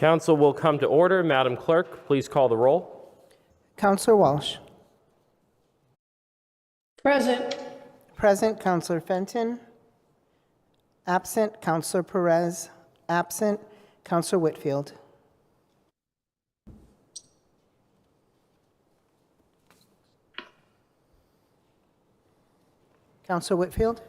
Council will come to order. Madam Clerk, please call the roll. Counselor Walsh. Present. Present. Counselor Fenton. Absent. Counselor Perez. Absent. Counselor Whitfield. Counselor Whitfield.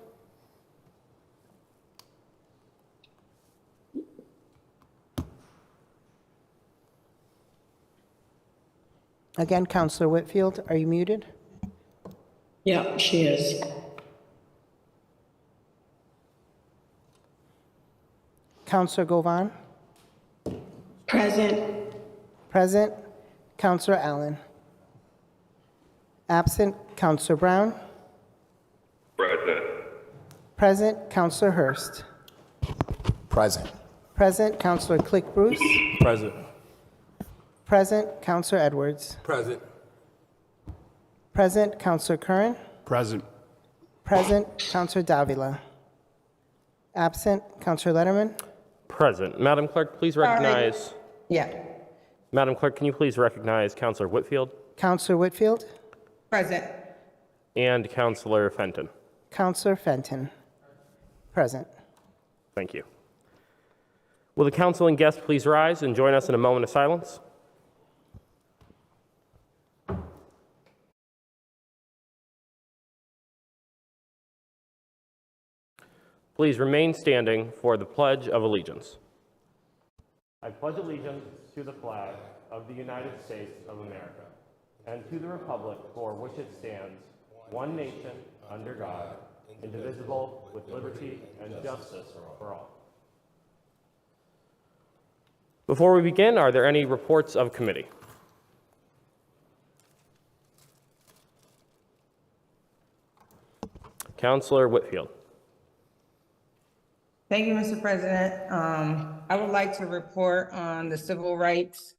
Again, Counselor Whitfield, are you muted? Yeah, she is. Counselor Govan. Present. Present. Counselor Allen. Absent. Counselor Brown. Present. Present. Counselor Hurst. Present. Present. Counselor Click Bruce. Present. Present. Counselor Edwards. Present. Present. Counselor Curran. Present. Present. Counselor Davila. Absent. Counselor Letterman. Present. Madam Clerk, please recognize. Yeah. Madam Clerk, can you please recognize Councilor Whitfield Counselor Whitfield. Present. and Councilor Fenton? Counselor Fenton. Present. Thank you. Will the council and guests please rise and join us in a moment of silence? Please remain standing for the Pledge of Allegiance. I pledge allegiance to the flag of the United States of America and to the republic for which it stands, one nation, under God, indivisible, with liberty and justice for all. Before we begin, are there any reports of committee? Councilor Whitfield. Thank you, Mr. President. I would like to report on the Civil Rights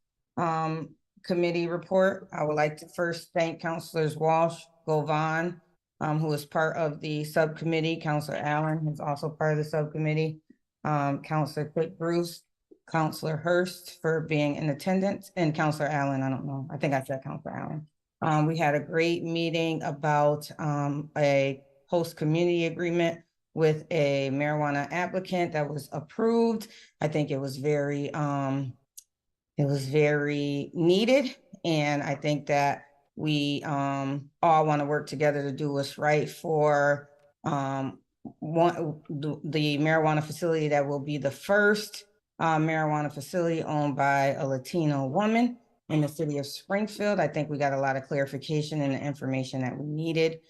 Committee report. I would like to first thank Councilors Walsh, Govan, who is part of the subcommittee. Councilor Allen, who's also part of the subcommittee. Councilor Quick Bruce, Councilor Hurst for being in attendance, and Councilor Allen, I don't know, I think I said Councilor Allen. We had a great meeting about a host community agreement with a marijuana applicant that was approved. I think it was very needed. And I think that we all want to work together to do what's right for the marijuana facility that will be the first marijuana facility owned by a Latino woman in the city of Springfield. I think we got a lot of clarification and the information that we needed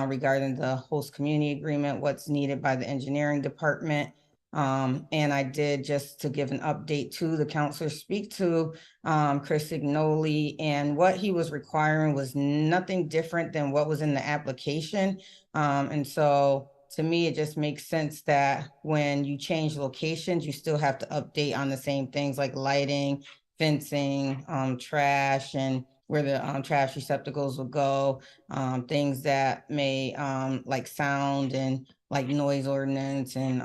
regarding the host community agreement, what's needed by the engineering department. And I did, just to give an update to the counselor, speak to Chris Signoli, and what he was requiring was nothing different than what was in the application. And so to me, it just makes sense that when you change locations, you still have to update on the same things like lighting, fencing, trash, and where the trash receptacles will go, things that may like sound and like noise ordinance and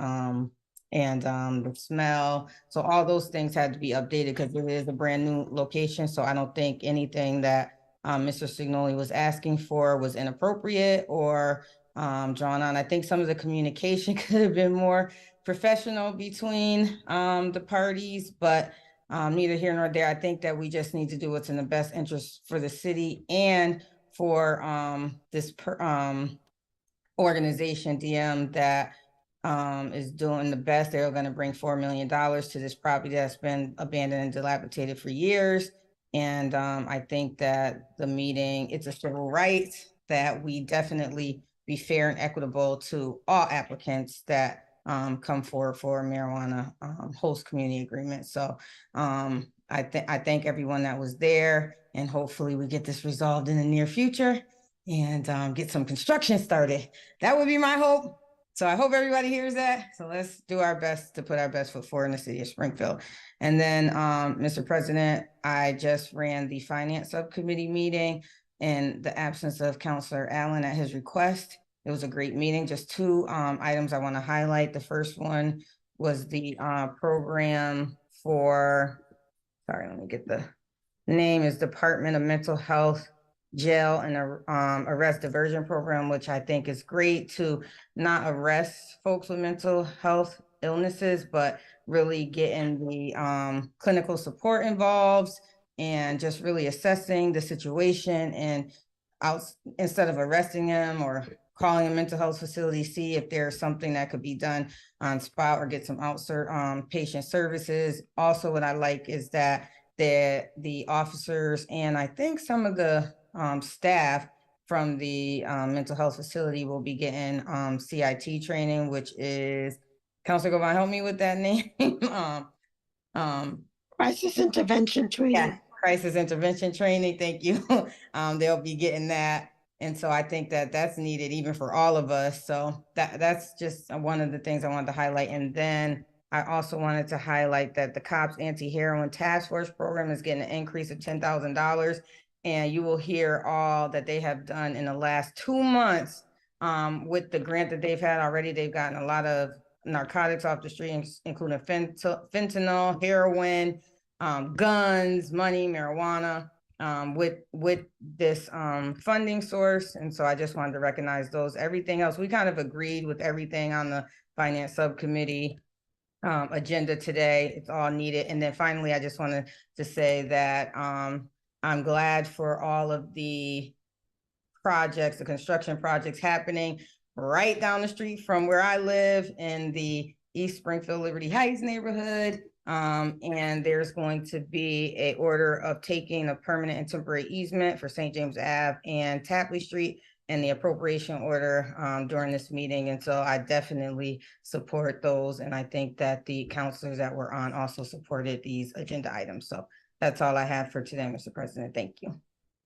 the smell. So all those things had to be updated because it is a brand new location. So I don't think anything that Mr. Signoli was asking for was inappropriate or drawn on. I think some of the communication could have been more professional between the parties, but neither here nor there. I think that we just need to do what's in the best interest for the city and for this organization, DM, that is doing the best. They're going to bring $4 million to this property that's been abandoned and dilapidated for years. And I think that the meeting, it's a civil right that we definitely be fair and equitable to all applicants that come forward for a marijuana host community agreement. So I thank everyone that was there, and hopefully we get this resolved in the near future and get some construction started. That would be my hope. So I hope everybody hears that. So let's do our best to put our best foot forward in the city of Springfield. And then, Mr. President, I just ran the finance subcommittee meeting in the absence of Councilor Allen at his request. It was a great meeting. Just two items I want to highlight. The first one was the program for sorry, let me get the name, is Department of Mental Health Jail and Arrest Diversion Program, which I think is great to not arrest folks with mental health illnesses, but really getting the clinical support involved and just really assessing the situation and out, instead of arresting them or calling a mental health facility, see if there's something that could be done on spot or get some patient services. Also, what I like is that the officers and I think some of the staff from the mental health facility will be getting CIT training, which is, Counselor Govan, help me with that name. Crisis intervention training. Yeah, crisis intervention training, thank you. They'll be getting that. And so I think that that's needed even for all of us. So that's just one of the things I wanted to highlight. And then I also wanted to highlight that the COPS Anti-Heroin Task Force Program is getting an increase of $10,000. And you will hear all that they have done in the last 2 months with the grant that they've had already. They've gotten a lot of narcotics off the street, including fentanyl, heroin, guns, money, marijuana, with this funding source. And so I just wanted to recognize those. Everything else, we kind of agreed with everything on the finance subcommittee agenda today. It's all needed. And then finally, I just wanted to say that I'm glad for all of the projects, the construction projects happening right down the street from where I live in the East Springfield Liberty Heights neighborhood. And there's going to be a order of taking a permanent and temporary easement for St. James Ave and Tapley Street and the appropriation order during this meeting. And so I definitely support those. And I think that the counselors that were on also supported these agenda items. So that's all I have for today, Mr. President. Thank you.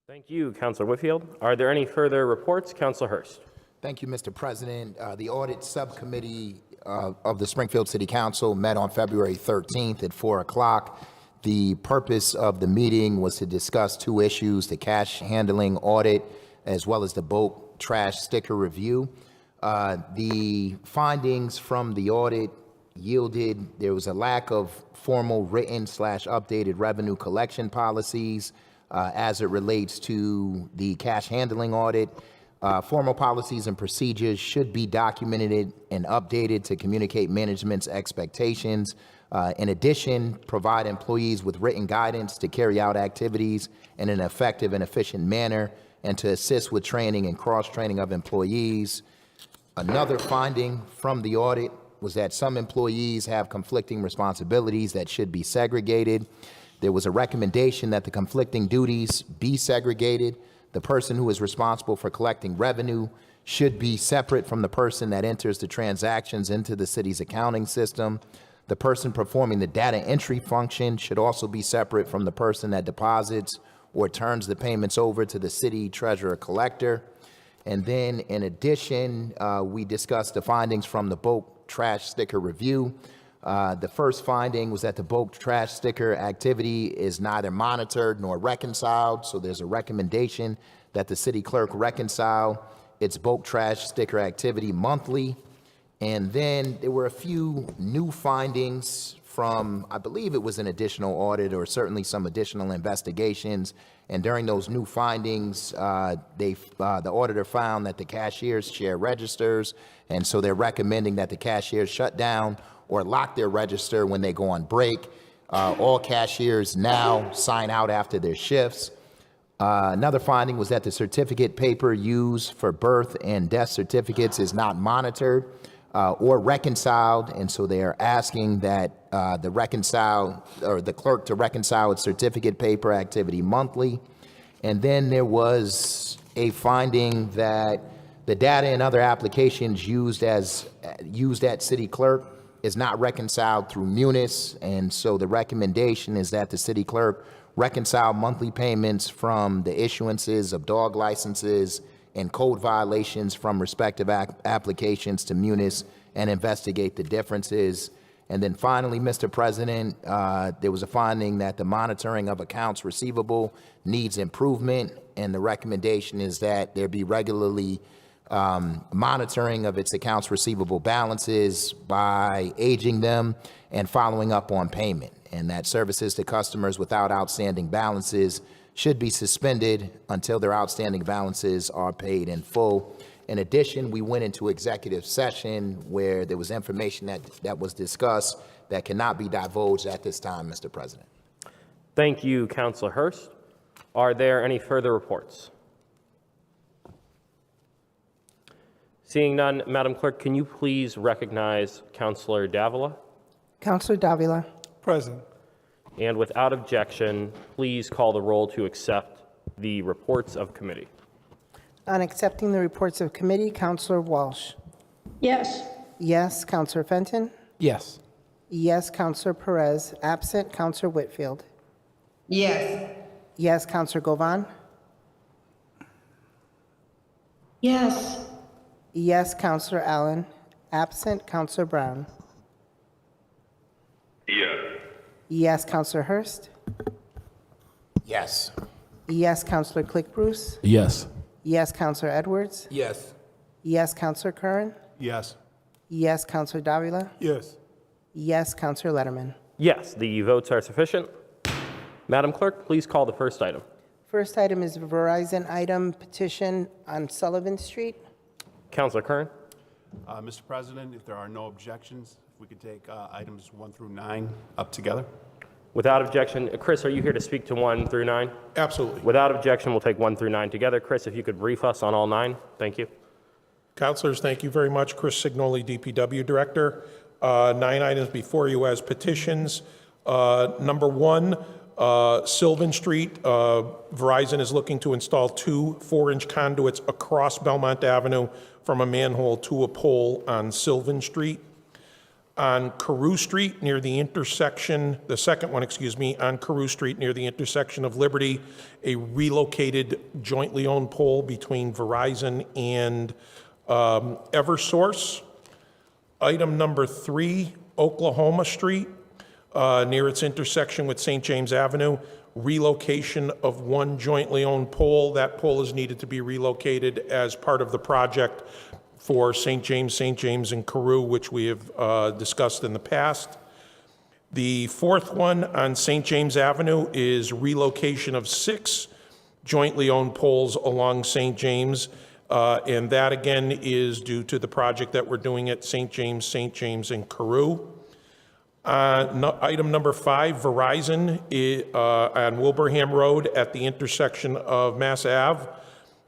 Thank you, Councilor Whitfield. Are there any further reports? Councilor Hurst. Thank you, Mr. President. The Audit Subcommittee of the Springfield City Council met on February 13th at 4 o'clock. The purpose of the meeting was to discuss 2 issues, the cash handling audit, as well as the bulk trash sticker review. The findings from the audit yielded there was a lack of formal written/updated revenue collection policies as it relates to the cash handling audit. Formal policies and procedures should be documented and updated to communicate management's expectations. In addition, provide employees with written guidance to carry out activities in an effective and efficient manner and to assist with training and cross-training of employees. Another finding from the audit was that some employees have conflicting responsibilities that should be segregated. There was a recommendation that the conflicting duties be segregated. The person who is responsible for collecting revenue should be separate from the person that enters the transactions into the city's accounting system. The person performing the data entry function should also be separate from the person that deposits or turns the payments over to the city treasurer collector. And then in addition, we discussed the findings from the bulk trash sticker review. The first finding was that the bulk trash sticker activity is neither monitored nor reconciled. So there's a recommendation that the city clerk reconcile its bulk trash sticker activity monthly. And then there were a few new findings from, I believe it was an additional audit or certainly some additional investigations. And during those new findings, the auditor found that the cashiers share registers. And so they're recommending that the cashiers shut down or lock their register when they go on break. All cashiers now sign out after their shifts. Another finding was that the certificate paper used for birth and death certificates is not monitored or reconciled, and so they are asking that the clerk to reconcile its certificate paper activity monthly. And then there was a finding that the data and other applications used at city clerk is not reconciled through Munis, and so the recommendation is that the city clerk reconcile monthly payments from the issuances of dog licenses and code violations from respective applications to Munis and investigate the differences. And then finally, Mr. President, there was a finding that the monitoring of accounts receivable needs improvement, and the recommendation is that there be regularly monitoring of its accounts receivable balances by aging them and following up on payment. and that services to customers without outstanding balances should be suspended until their outstanding balances are paid in full. In addition, we went into executive session where there was information that was discussed that cannot be divulged at this time, Mr. President. Thank you, Councilor Hurst. Are there any further reports? Seeing none, Madam Clerk, can you please recognize Councilor Davila? Counselor Davila. Present. And without objection, please call the roll to accept the reports of committee. On accepting the reports of committee, Counselor Walsh. Yes. Yes. Counselor Fenton. Yes. Yes. Counselor Perez. Absent. Counselor Whitfield. Yes. Yes. Counselor Govan. Yes. Yes. Counselor Allen. Absent. Counselor Brown. Yes. Yes. Counselor Hurst. Yes. Yes. Counselor Click Bruce. Yes. Yes. Counselor Edwards. Yes. Yes. Counselor Curran. Yes. Yes. Counselor Davila. Yes. Yes. Counselor Letterman. Yes, the votes are sufficient. Madam Clerk, please call the first item. First item is Verizon item petition on Sullivan Street. Councilor Curran? Mr. President, if there are no objections, if we could take items 1 through 9 up together. Without objection, Chris, are you here to speak to 1 through 9? Absolutely. Without objection, we'll take 1 through 9 together. Chris, if you could brief us on all 9, thank you. Councilors, thank you very much. Chris Signoli, DPW Director. 9 items before you as petitions. Number 1, Sylvan Street. Verizon is looking to install 2 4-inch conduits across Belmont Avenue from a manhole to a pole on Sylvan Street. On Carew Street near the intersection, the second one, on Carew Street near the intersection of Liberty, a relocated jointly owned pole between Verizon and Eversource. Item number 3, Oklahoma Street, near its intersection with St. James Avenue, relocation of 1 jointly owned pole. That pole is needed to be relocated as part of the project for St. James, and Carew, which we have discussed in the past. The 4th one on St. James Avenue is relocation of 6 jointly owned poles along St. James. And that, again, is due to the project that we're doing at St. James, and Carew. Item number 5, Verizon on Wilbraham Road at the intersection of Mass Ave.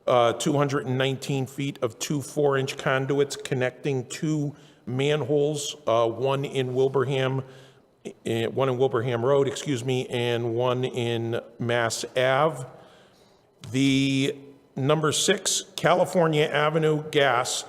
219 feet of 2 4-inch conduits connecting 2 manholes, one in Wilbraham Road, and one in Mass Ave. The number 6, California Avenue Gas,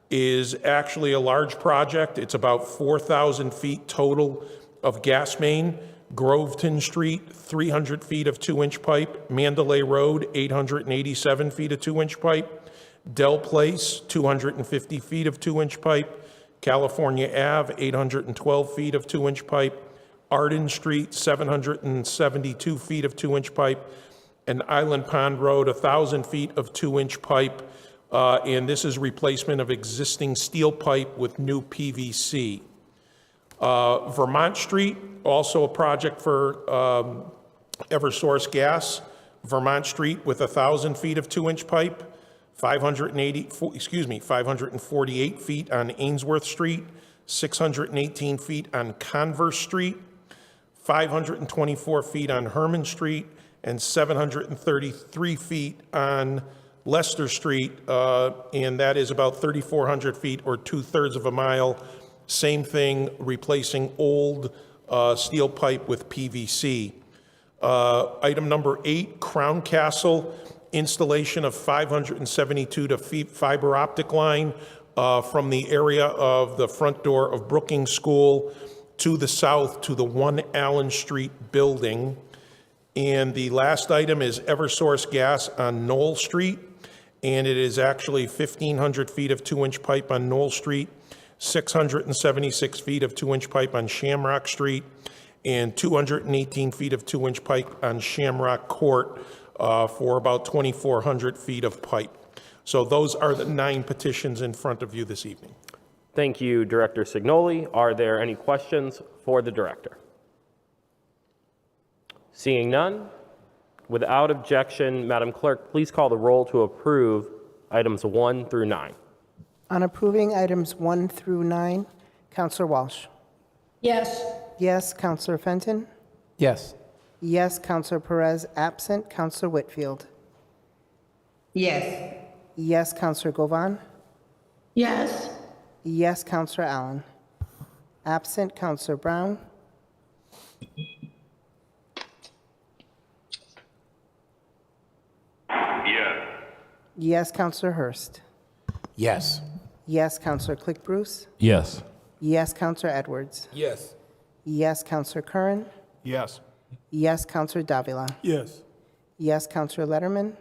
is actually a large project. It's about 4,000 feet total of gas main. Groveton Street, 300 feet of 2-inch pipe. Mandalay Road, 887 feet of 2-inch pipe. Dell Place, 250 feet of 2-inch pipe. California Ave, 812 feet of 2-inch pipe. Arden Street, 772 feet of 2-inch pipe. And Island Pond Road, 1,000 feet of 2-inch pipe. And this is replacement of existing steel pipe with new PVC. Vermont Street, also a project for Eversource Gas. Vermont Street with 1,000 feet of 2-inch pipe, 548 feet on Ainsworth Street, 618 feet on Converse Street, 524 feet on Herman Street, and 733 feet on Leicester Street, and that is about 3,400 feet or 2/3 of a mile. Same thing, replacing old steel pipe with PVC. Item number 8, Crown Castle, installation of 572 feet fiber optic line from the area of the front door of Brookings School to the south to the 1 Allen Street building. And the last item is Eversource Gas on Knoll Street, and it is actually 1,500 feet of 2-inch pipe on Knoll Street, 676 feet of 2-inch pipe on Shamrock Street, and 218 feet of 2-inch pipe on Shamrock Court for about 2,400 feet of pipe. So those are the 9 petitions in front of you this evening. Thank you, Director Signoli. Are there any questions for the Director? Seeing none, without objection, Madam Clerk, please call the roll to approve items 1 through 9. On approving items 1 through 9, Counselor Walsh. Yes. Yes, Counselor Fenton. Yes. Yes, Counselor Perez, absent. Counselor Whitfield. Yes. Yes, Counselor Govan. Yes. Yes, Counselor Allen. Absent, Counselor Brown. Yes. Yes, Counselor Hurst. Yes. Yes, Counselor Click Bruce. Yes. Yes, Counselor Edwards. Yes. Yes, Counselor Curran. Yes. Yes, Counselor Davila. Yes. Yes, Counselor Letterman.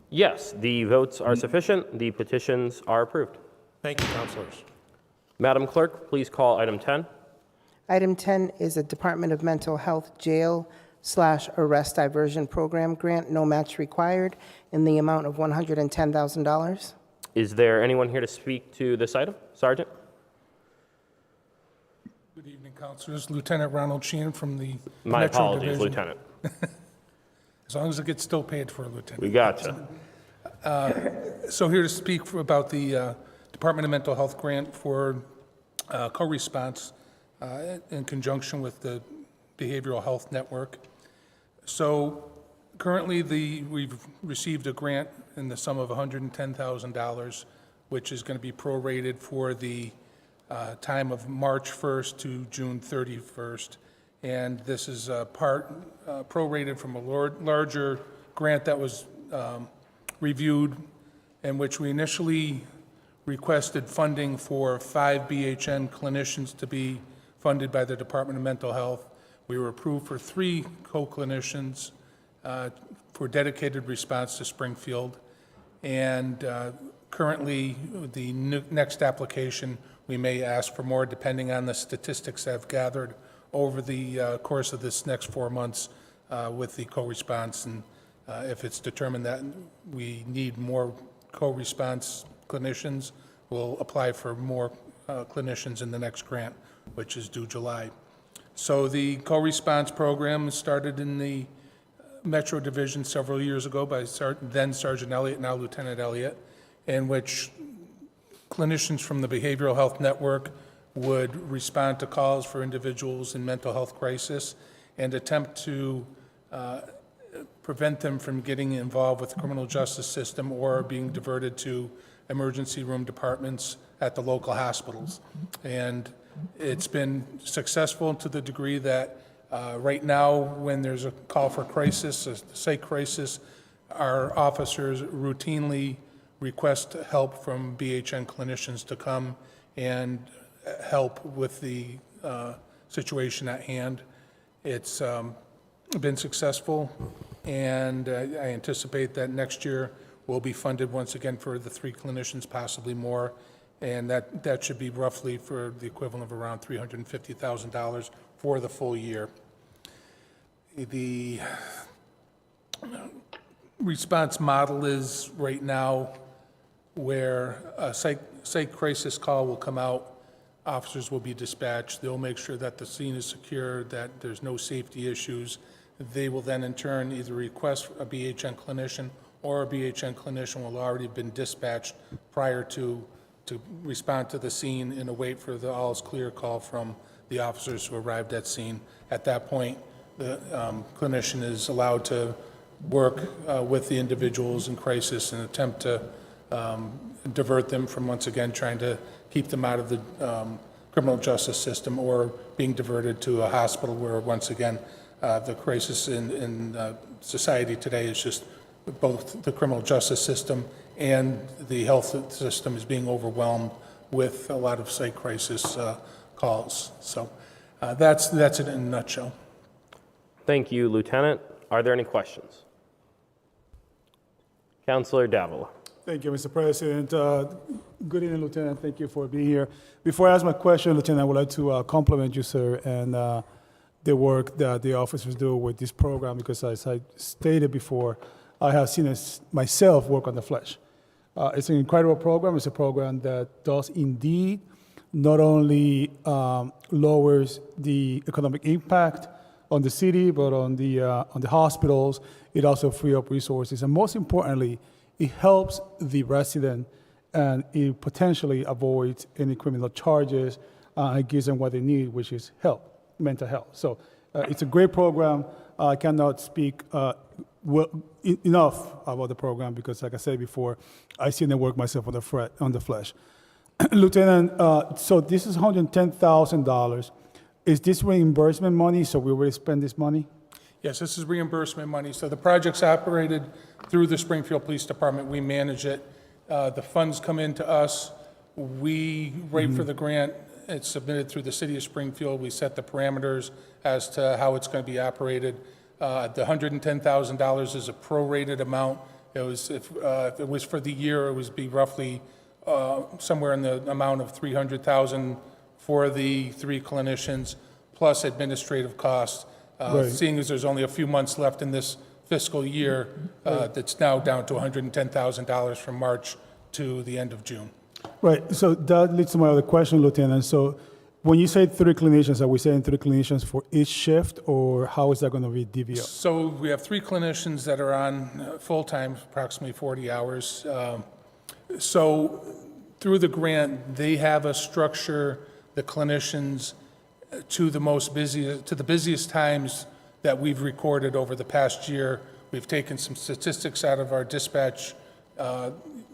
Yes, the votes are sufficient. The petitions are approved. Thank you, councilors. Madam Clerk, please call item 10. Item 10 is a Department of Mental Health Jail/Arrest Diversion Program grant, no match required, in the amount of $110,000. Is there anyone here to speak to this item? Sergeant? Good evening, councilors. Lieutenant Ronald Sheehan from the My Metro apologies, Division. Lieutenant. As long as it gets still paid for, Lieutenant. We gotcha. So here to speak about the Department of Mental Health grant for co-response in conjunction with the Behavioral Health Network. So currently, we've received a grant in the sum of $110,000, which is going to be prorated for the time of March 1st to June 31st. And this is prorated from a larger grant that was reviewed, in which we initially requested funding for 5 BHN clinicians to be funded by the Department of Mental Health. We were approved for 3 co-clinicians for dedicated response to Springfield. And currently, the next application, we may ask for more depending on the statistics I've gathered over the course of this next 4 months with the co-response. And if it's determined that we need more co-response clinicians, we'll apply for more clinicians in the next grant, which is due July. So the co-response program started in the Metro Division several years ago by then Sergeant Elliott, now Lieutenant Elliott, in which clinicians from the Behavioral Health Network would respond to calls for individuals in mental health crisis and attempt to prevent them from getting involved with the criminal justice system or being diverted to emergency room departments at the local hospitals. And it's been successful to the degree that right now, when there's a call for crisis, a psych crisis, our officers routinely request help from BHN clinicians to come and help with the situation at hand. It's been successful, and I anticipate that next year we'll be funded once again for the 3 clinicians, possibly more, and that should be roughly for the equivalent of around $350,000 for the full year. The response model is right now where a psych crisis call will come out, officers will be dispatched, they'll make sure that the scene is secure, that there's no safety issues. They will then in turn either request a BHN clinician, or a BHN clinician will already have been dispatched prior to respond to the scene and await for the all is clear call from the officers who arrived at scene. At that point, the clinician is allowed to work with the individuals in crisis and attempt to divert them from, once again, trying to keep them out of the criminal justice system or being diverted to a hospital where, once again, the crisis in society today is just both the criminal justice system and the health system is being overwhelmed with a lot of psych crisis calls. So that's it in a nutshell. Thank you, Lieutenant. Are there any questions? Councilor Davila. Thank you, Mr. President. Good evening, Lieutenant. Thank you for being here. Before I ask my question, Lieutenant, I would like to compliment you, sir, and the work that the officers do with this program, because as I stated before, I have seen it myself work on the flesh. It's an incredible program. It's a program that does indeed not only lowers the economic impact on the city, but on the hospitals. It also free up resources, and most importantly, it helps the resident, and it potentially avoids any criminal charges. It gives them what they need, which is help, mental health. So it's a great program. I cannot speak enough about the program because, like I said before, I seen it work myself on the flesh. Lieutenant, so this is $110,000. Is this reimbursement money? So we already spent this money? Yes, this is reimbursement money. So the project's operated through the Springfield Police Department. We manage it. The funds come into us. We wait for the grant. It's submitted through the city of Springfield. We set the parameters as to how it's going to be operated. The $110,000 is a prorated amount. It was, if it was for the year, it would be roughly somewhere in the amount of $300,000 for the 3 clinicians, plus administrative costs. Right. Seeing as there's only a few months left in this fiscal year, that's now down to $110,000 from March to the end of June. Right, so that leads to my other question, Lieutenant. So when you say 3 clinicians, are we saying 3 clinicians for each shift, or how is that going to be divvied up? So we have 3 clinicians that are on full-time, approximately 40 hours. So through the grant, they have us structure the clinicians to the busiest times that we've recorded over the past year. We've taken some statistics out of our dispatch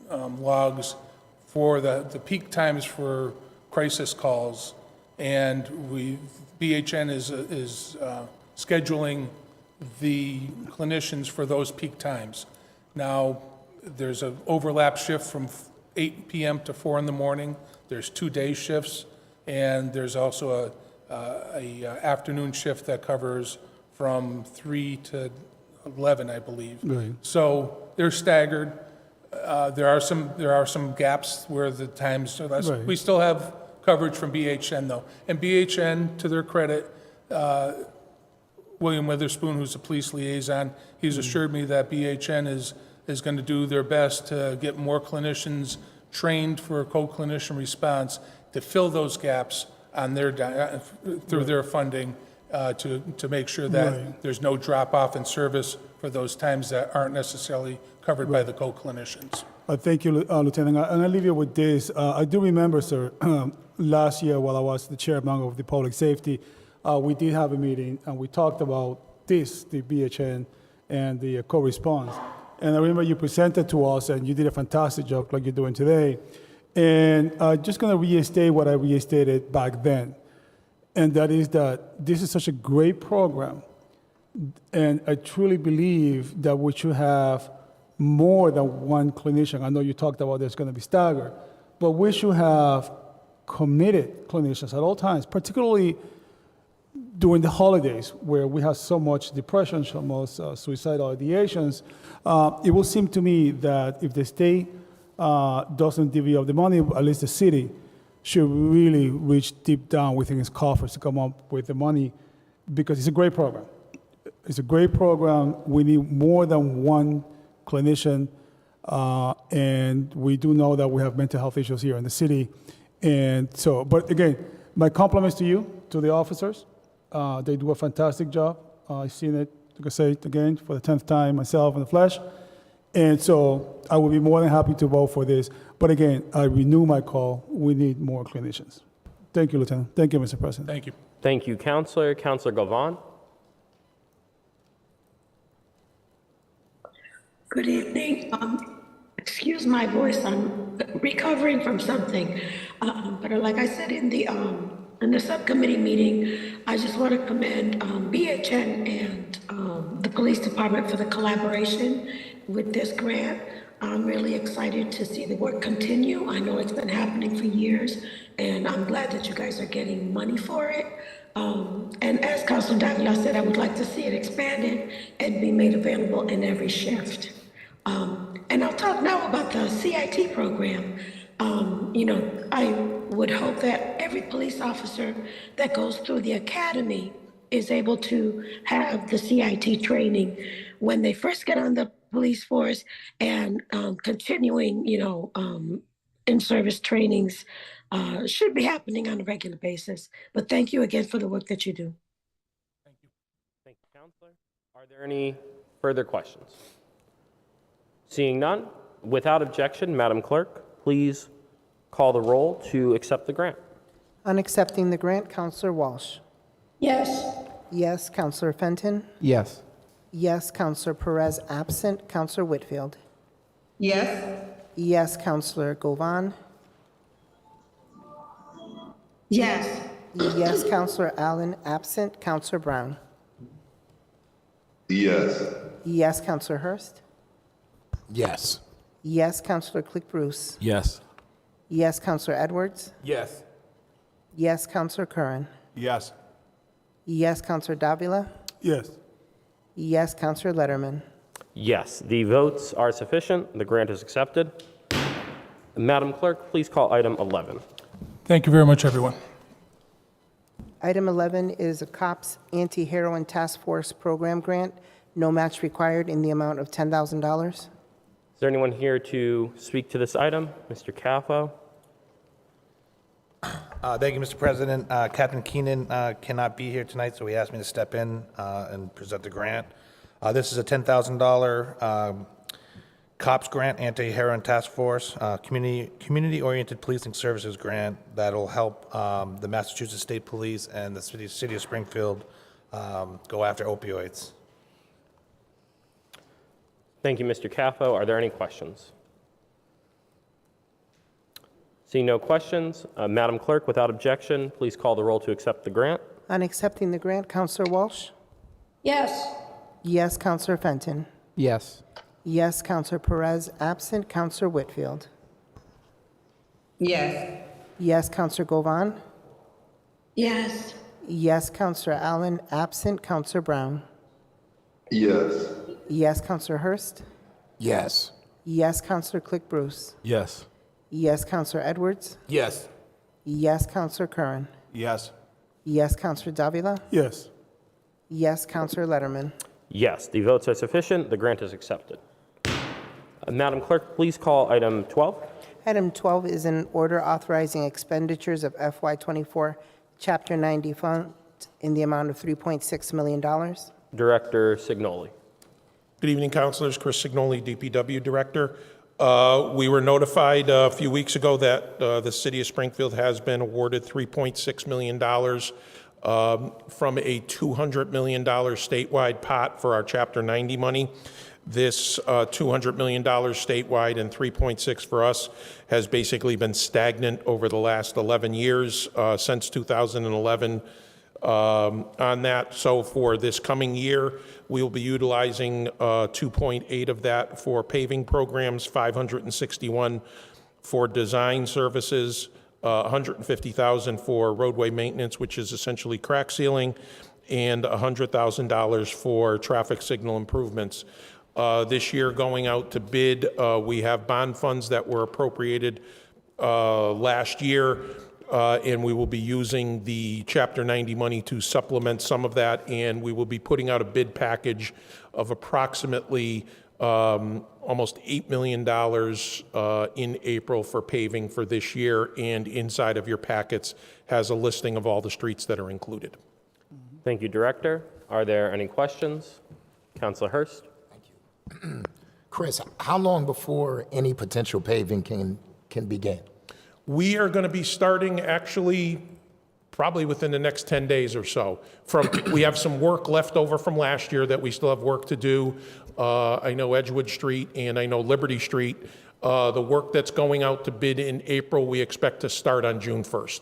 logs for the peak times for crisis calls, and BHN is scheduling the clinicians for those peak times. Now, there's an overlap shift from 8 p.m. to 4 in the morning. There's 2 day shifts, and there's also a afternoon shift that covers from 3 to 11, I believe. Right. So they're staggered. There are some gaps where the times are less. Right. We still have coverage from BHN though, and BHN, to their credit, William Witherspoon, who's the police liaison, he's assured me that BHN is going to do their best to get more clinicians trained for co-clinician response to fill those gaps on their through their funding to make sure that there's no drop off in service for those times that aren't necessarily covered by the co-clinicians. Thank you, Lieutenant. And I'll leave you with this. I do remember, sir, last year while I was the chairman of the public safety, we did have a meeting and we talked about this, the BHN and the co-response. And I remember you presented to us and you did a fantastic job like you're doing today. And I'm just going to restate what I restated back then. And that is that this is such a great program. And I truly believe that we should have more than 1 clinician. I know you talked about there's going to be staggered, but we should have committed clinicians at all times, particularly during the holidays where we have so much depression, so much suicidal ideations. It will seem to me that if the state doesn't divvy up the money, at least the city should really reach deep down within its coffers to come up with the money, because it's a great program. It's a great program. We need more than 1 clinician, and we do know that we have mental health issues here in the city. And so, but again, my compliments to you, to the officers. They do a fantastic job. I've seen it, like I say it again, for the 10th time myself in the flesh. And so I would be more than happy to vote for this. But again, I renew my call. We need more clinicians. Thank you, Lieutenant. Thank you, Mr. President. Thank you. Thank you, Counselor. Counselor Galvan. Good evening. Excuse my voice, I'm recovering from something. But like I said in the subcommittee meeting, I just want to commend BHN and the police department for the collaboration with this grant. I'm really excited to see the work continue. I know it's been happening for years, and I'm glad that you guys are getting money for it. And as Councilor Davila said, I would like to see it expanded and be made available in every shift. And I'll talk now about the CIT program. I would hope that every police officer that goes through the academy is able to have the CIT training when they first get on the police force, and continuing, in-service trainings should be happening on a regular basis. But thank you again for the work that you do. Counselor. Are there any further questions? Seeing none, without objection, Madam Clerk, please call the roll to accept the grant. On accepting the grant, Counselor Walsh. Yes. Yes, Counselor Fenton. Yes. Yes, Counselor Perez absent. Counselor Whitfield. Yes. Yes, Counselor Govan. Yes. Yes, Counselor Allen absent. Counselor Brown. Yes. Yes, Counselor Hurst. Yes. Yes, Counselor Click Bruce. Yes. Yes, Counselor Edwards. Yes. Yes, Counselor Curran. Yes. Yes, Counselor Davila. Yes. Yes, Counselor Letterman. Yes, the votes are sufficient. The grant is accepted. Madam Clerk, please call item 11. Thank you very much, everyone. Item 11 is a COPS Anti-Heroin Task Force Program Grant, no match required, in the amount of $10,000. Is there anyone here to speak to this item? Mr. Caffo? Thank you, Mr. President. Captain Keenan cannot be here tonight, so he asked me to step in and present the grant. This is a $10,000 COPS grant, Anti-Heroin Task Force, community-oriented policing services grant that'll help the Massachusetts State Police and the city of Springfield go after opioids. Thank you, Mr. Caffo. Are there any questions? Seeing no questions, Madam Clerk, without objection, please call the roll to accept the grant. On accepting the grant, Counselor Walsh. Yes. Yes, Counselor Fenton. Yes. Yes, Counselor Perez absent. Counselor Whitfield. Yes. Yes, Counselor Govan. Yes. Yes, Counselor Allen absent. Counselor Brown. Yes. Yes, Counselor Hurst. Yes. Yes, Counselor Click Bruce. Yes. Yes, Counselor Edwards. Yes. Yes, Counselor Curran. Yes. Yes, Counselor Davila. Yes. Yes, Counselor Letterman. Yes, the votes are sufficient. The grant is accepted. Madam Clerk, please call item 12. Item 12 is an order authorizing expenditures of FY24 Chapter 90 funds in the amount of $3.6 million. Director Signoli. Good evening, councilors. Chris Signoli, DPW Director. We were notified a few weeks ago that the city of Springfield has been awarded $3.6 million from a $200 million statewide pot for our Chapter 90 money. This $200 million statewide and 3.6 for us has basically been stagnant over the last 11 years, since 2011 on that. So for this coming year, we will be utilizing 2.8 of that for paving programs, 561 for design services, 150,000 for roadway maintenance, which is essentially crack sealing, and $100,000 for traffic signal improvements. This year, going out to bid, we have bond funds that were appropriated last year, and we will be using the Chapter 90 money to supplement some of that, and we will be putting out a bid package of approximately almost $8 million in April for paving for this year, and inside of your packets has a listing of all the streets that are included. Thank you, Director. Are there any questions? Councilor Hurst? Chris, how long before any potential paving can begin? We are going to be starting actually probably within the next 10 days or so. We have some work left over from last year that we still have work to do. I know Edgewood Street and I know Liberty Street. The work that's going out to bid in April, we expect to start on June 1st.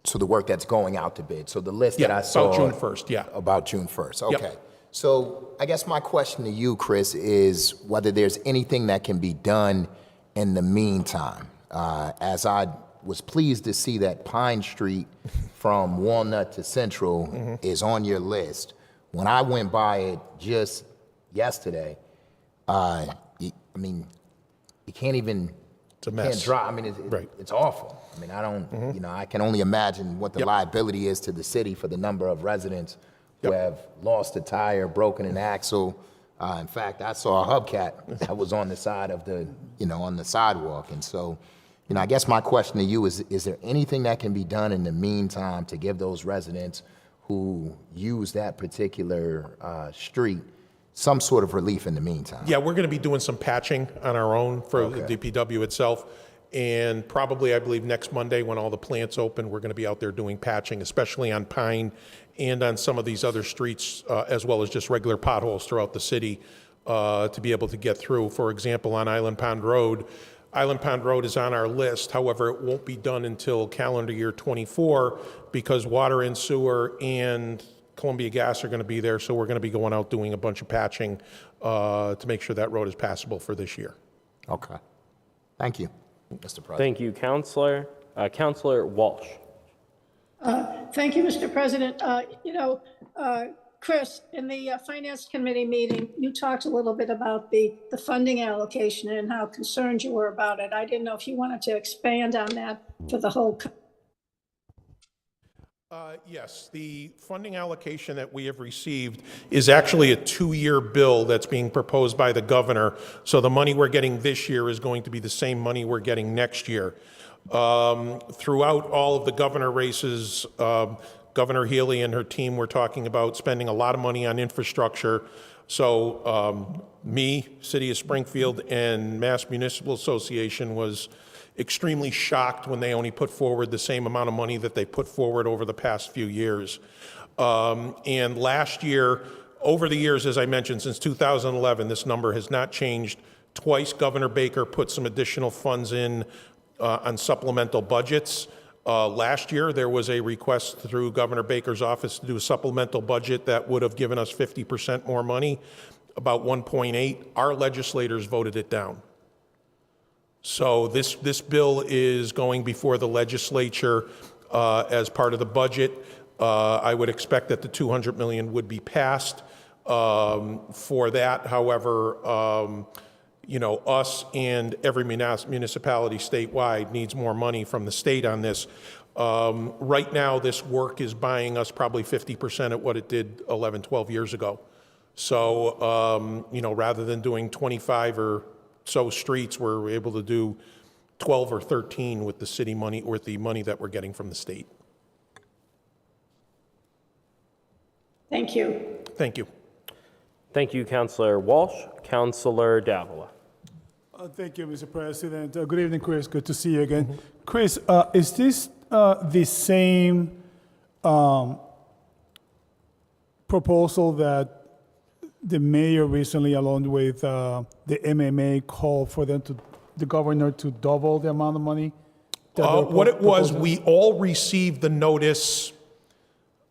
So the work that's going out to bid. So the list that I saw. About June 1st, yeah. About June 1st, okay. Yep. So I guess my question to you, Chris, is whether there's anything that can be done in the meantime. As I was pleased to see that Pine Street from Walnut to Central is on your list. When I went by it just yesterday, I mean, you can't even. It's a mess. Can't drive. I mean, Right. it's awful. I mean, I don't, you know, I can only imagine what the liability is to the city for the number of residents who have lost a tire, broken an axle. In fact, I saw a hubcap that was on the side of the, on the sidewalk. And so, I guess my question to you is there anything that can be done in the meantime to give those residents who use that particular street some sort of relief in the meantime? Yeah, we're going to be doing some patching on our own for the DPW itself. And probably, I believe, next Monday when all the plants open, we're going to be out there doing patching, especially on Pine and on some of these other streets, as well as just regular potholes throughout the city to be able to get through. For example, on Island Pond Road is on our list. However, it won't be done until calendar year 24 because water and sewer and Columbia Gas are going to be there. So we're going to be going out doing a bunch of patching to make sure that road is passable for this year. Okay. Thank you, Mr. President. Thank you, Counselor. Counselor Walsh. Thank you, Mr. President. Chris, in the Finance Committee meeting, you talked a little bit about the funding allocation and how concerned you were about it. I didn't know if you wanted to expand on that for the whole. Yes, the funding allocation that we have received is actually a 2-year bill that's being proposed by the governor. So the money we're getting this year is going to be the same money we're getting next year. Throughout all of the governor races, Governor Healy and her team were talking about spending a lot of money on infrastructure. So me, City of Springfield, and Mass Municipal Association was extremely shocked when they only put forward the same amount of money that they put forward over the past few years. And last year, over the years, as I mentioned, since 2011, this number has not changed. Twice, Governor Baker put some additional funds in on supplemental budgets. Last year, there was a request through Governor Baker's office to do a supplemental budget that would have given us 50% more money, about 1.8. Our legislators voted it down. So this bill is going before the legislature as part of the budget. I would expect that the $200 million would be passed for that. However, us and every municipality statewide needs more money from the state on this. Right now, this work is buying us probably 50% at what it did 11, 12 years ago. So, rather than doing 25 or so streets, we're able to do 12 or 13 with the city money or the money that we're getting from the state. Thank you. Thank you. Thank you, Counselor Walsh. Counselor Davila. Thank you, Mr. President. Good evening, Chris. Good to see you again. Chris, is this the same proposal that the mayor recently, along with the MMA, called for the governor to double the amount of money? What it was, we all received the notice.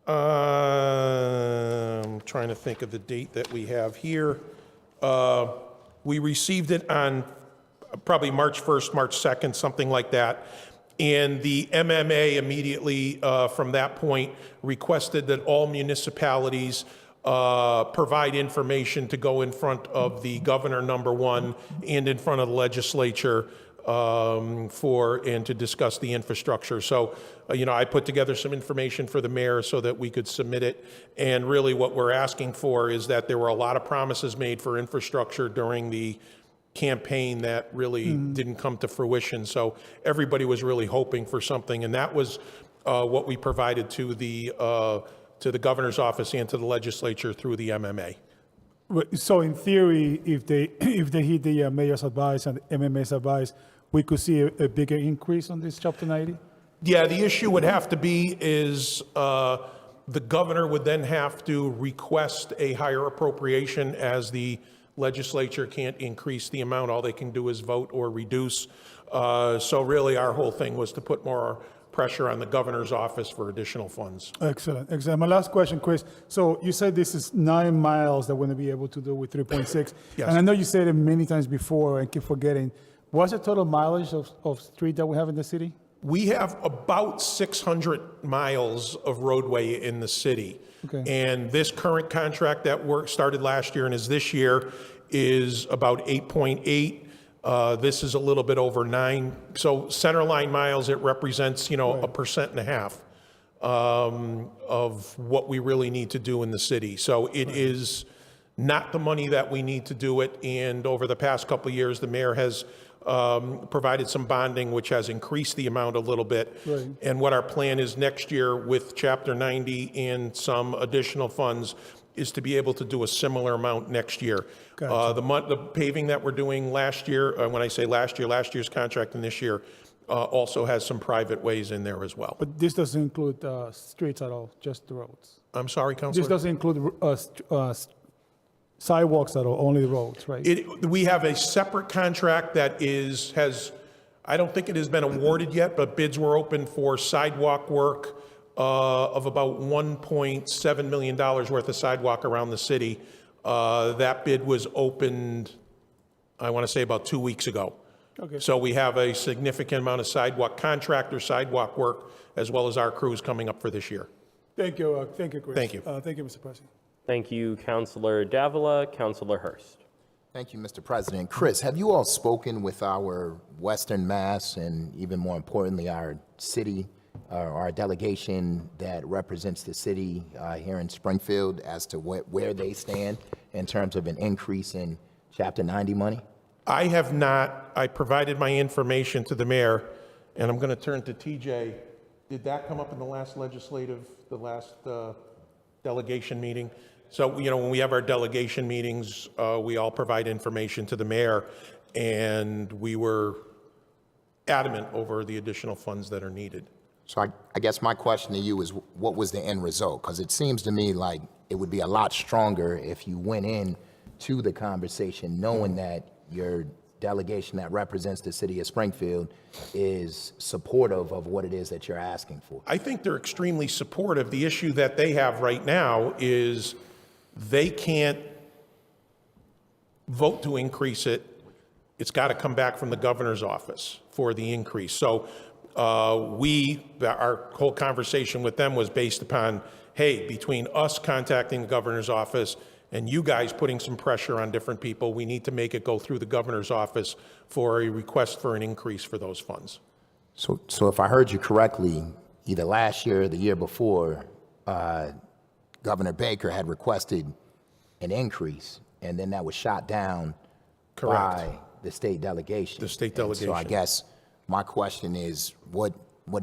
I'm trying to think of the date that we have here. We received it on probably March 1st, March 2nd, something like that. And the MMA immediately from that point requested that all municipalities provide information to go in front of the governor, number one, and in front of the legislature and to discuss the infrastructure. So, I put together some information for the mayor so that we could submit it. And really what we're asking for is that there were a lot of promises made for infrastructure during the campaign that really didn't come to fruition. So everybody was really hoping for something. And that was what we provided to the governor's office and to the legislature through the MMA. So in theory, if they heed the mayor's advice and the MMA's advice, we could see a bigger increase on this Chapter 90? Yeah, the issue would have to be is the governor would then have to request a higher appropriation, as the legislature can't increase the amount. All they can do is vote or reduce. So really our whole thing was to put more pressure on the governor's office for additional funds. Excellent, excellent. My last question, Chris. So you said this is 9 miles that we're going to be able to do with 3.6. Yes. And I know you said it many times before and keep forgetting. What's the total mileage of street that we have in the city? We have about 600 miles of roadway in the city. Okay. And this current contract that started last year and is this year is about 8.8. This is a little bit over 9. So centerline miles, it represents, 1.5% of what we really need to do in the city. So it is not the money that we need to do it. And over the past couple of years, the mayor has provided some bonding, which has increased the amount a little bit. Right. And what our plan is next year with Chapter 90 and some additional funds is to be able to do a similar amount next year. Gotcha. The paving that we're doing last year, when I say last year's contract and this year, also has some private ways in there as well. But this doesn't include streets at all, just the roads. I'm sorry, Councilor? This doesn't include sidewalks at all, only the roads, right? We have a separate contract that I don't think it has been awarded yet, but bids were open for sidewalk work of about $1.7 million worth of sidewalk around the city. That bid was opened, I want to say about 2 weeks ago. Okay. So we have a significant amount of sidewalk work, as well as our crews coming up for this year. Thank you, Chris. Thank you. Thank you, Mr. President. Thank you, Councilor Davila. Councilor Hurst. Thank you, Mr. President. Chris, have you all spoken with our Western Mass and even more importantly, our city, our delegation that represents the city here in Springfield as to where they stand in terms of an increase in Chapter 90 money? I have not. I provided my information to the mayor, and I'm going to turn to TJ. Did that come up in the last delegation meeting? So, when we have our delegation meetings, we all provide information to the mayor, and we were adamant over the additional funds that are needed. So I guess my question to you is, what was the end result? Because it seems to me like it would be a lot stronger if you went in to the conversation knowing that your delegation that represents the city of Springfield is supportive of what it is that you're asking for. I think they're extremely supportive. The issue that they have right now is they can't vote to increase it. It's got to come back from the governor's office for the increase. So our whole conversation with them was based upon, hey, between us contacting the governor's office and you guys putting some pressure on different people, we need to make it go through the governor's office for a request for an increase for those funds. So if I heard you correctly, either last year or the year before, Governor Baker had requested an increase, and then that was shot down by the state delegation. The state And delegation. so I guess my question is, what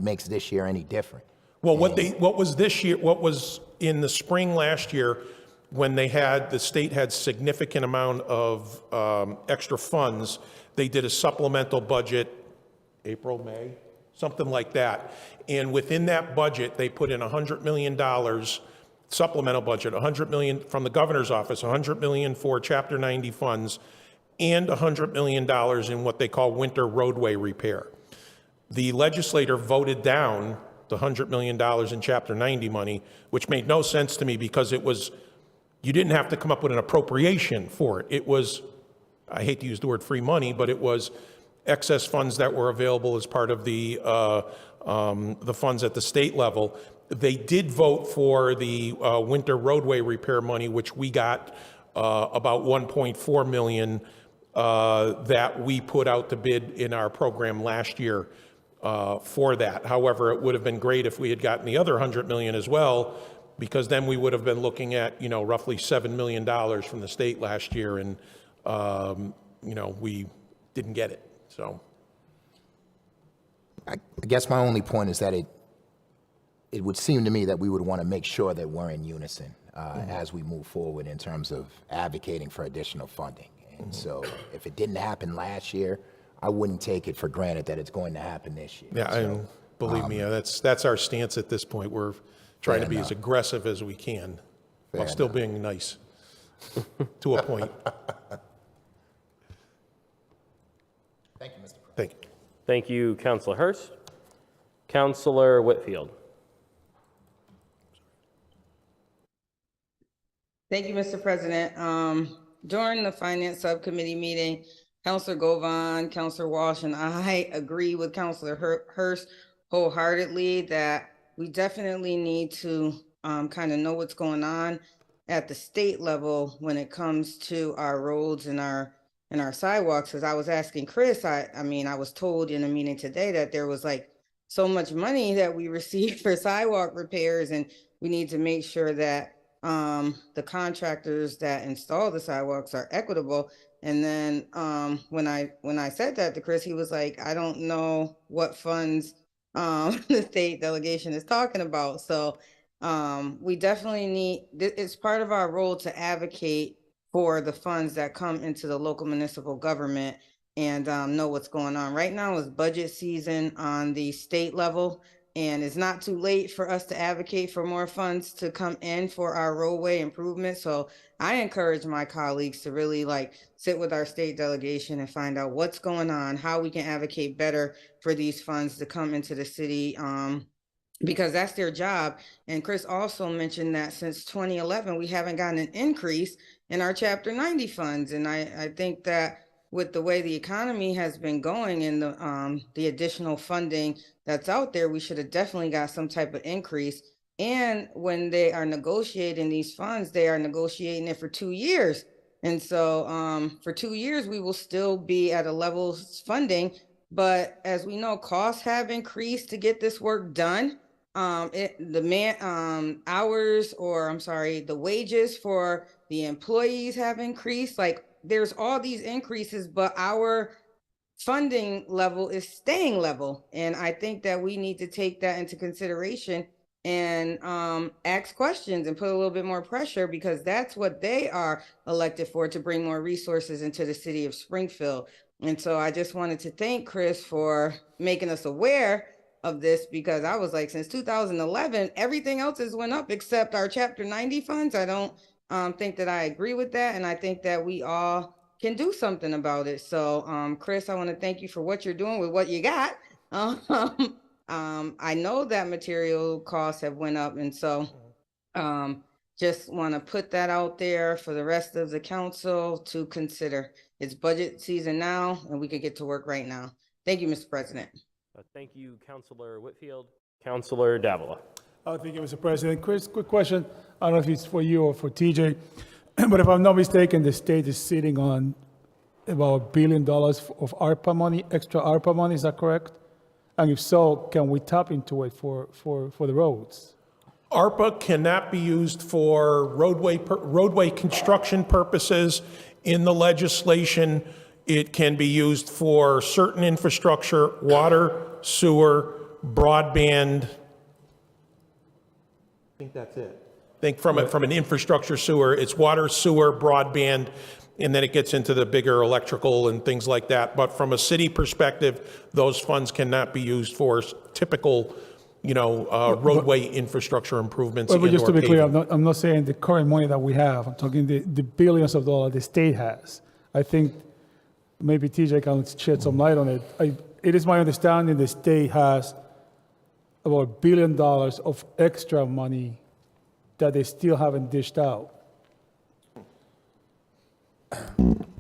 makes this year any different? Well, what was this year, what was in the spring last year, when the state had significant amount of extra funds, they did a supplemental budget, April, May, something like that. And within that budget, they put in $100 million, supplemental budget, $100 million from the governor's office, $100 million for Chapter 90 funds, and $100 million in what they call winter roadway repair. The legislator voted down the $100 million in Chapter 90 money, which made no sense to me because you didn't have to come up with an appropriation for it. It was, I hate to use the word free money, but it was excess funds that were available as part of the funds at the state level. They did vote for the winter roadway repair money, which we got about $1.4 million that we put out to bid in our program last year for that. However, it would have been great if we had gotten the other $100 million as well, because then we would have been looking at, roughly $7 million from the state last year, and, we didn't get it, so. I guess my only point is that it would seem to me that we would want to make sure that we're in unison as we move forward in terms of advocating for additional funding. And so if it didn't happen last year, I wouldn't take it for granted that it's going to happen this year. Yeah, So, believe me, that's our stance at this point. We're trying to be enough. as aggressive as we can, while still being nice, to a point. Thank you, Mr. President. Thank you. Thank you, Councilor Hurst. Councilor Whitfield. Thank you, Mr. President. During the Finance Subcommittee meeting, Councilor Govan, Councilor Walsh, and I agree with Councilor Hurst wholeheartedly that we definitely need to kind of know what's going on at the state level when it comes to our roads and our sidewalks. As I was asking Chris, I was told in a meeting today that there was like so much money that we received for sidewalk repairs, and we need to make sure that the contractors that install the sidewalks are equitable. And then when I said that to Chris, he was like, I don't know what funds the state delegation is talking about. So we definitely need, it's part of our role to advocate for the funds that come into the local municipal government and know what's going on. Right now is budget season on the state level, and it's not too late for us to advocate for more funds to come in for our roadway improvements. So I encourage my colleagues to really sit with our state delegation and find out what's going on, how we can advocate better for these funds to come into the city. Because that's their job. And Chris also mentioned that since 2011, we haven't gotten an increase in our Chapter 90 funds. And I think that with the way the economy has been going and the additional funding that's out there, we should have definitely got some type of increase. And when they are negotiating these funds, they are negotiating it for 2 years. And so for 2 years, we will still be at a level funding. But as we know, costs have increased to get this work done. The wages for the employees have increased. There's all these increases, but our funding level is staying level. And I think that we need to take that into consideration and ask questions and put a little bit more pressure, because that's what they are elected for, to bring more resources into the city of Springfield. And so I just wanted to thank Chris for making us aware of this, because I was like, since 2011, everything else has went up except our Chapter 90 funds. I don't think that I agree with that. And I think that we all can do something about it. So Chris, I want to thank you for what you're doing with what you got. I know that material costs have went up. And so just want to put that out there for the rest of the council to consider. It's budget season now, and we could get to work right now. Thank you, Mr. President. Thank you, Councilor Whitfield. Councilor Davila. Thank you, Mr. President. Chris, quick question. I don't know if it's for you or for TJ, but if I'm not mistaken, the state is sitting on about $1 billion of ARPA money, extra ARPA money. Is that correct? And if so, can we tap into it for the roads? ARPA cannot be used for roadway construction purposes. In the legislation, it can be used for certain infrastructure, water, sewer, broadband. I think that's it. From an infrastructure sewer, it's water, sewer, broadband, and then it gets into the bigger electrical and things like that. But from a city perspective, those funds cannot be used for typical, roadway infrastructure improvements. But just to be clear, paving. I'm not saying the current money that we have. I'm talking the billions of dollars the state has. I think maybe TJ can shed some light on it. It is my understanding the state has about $1 billion of extra money that they still haven't dished out.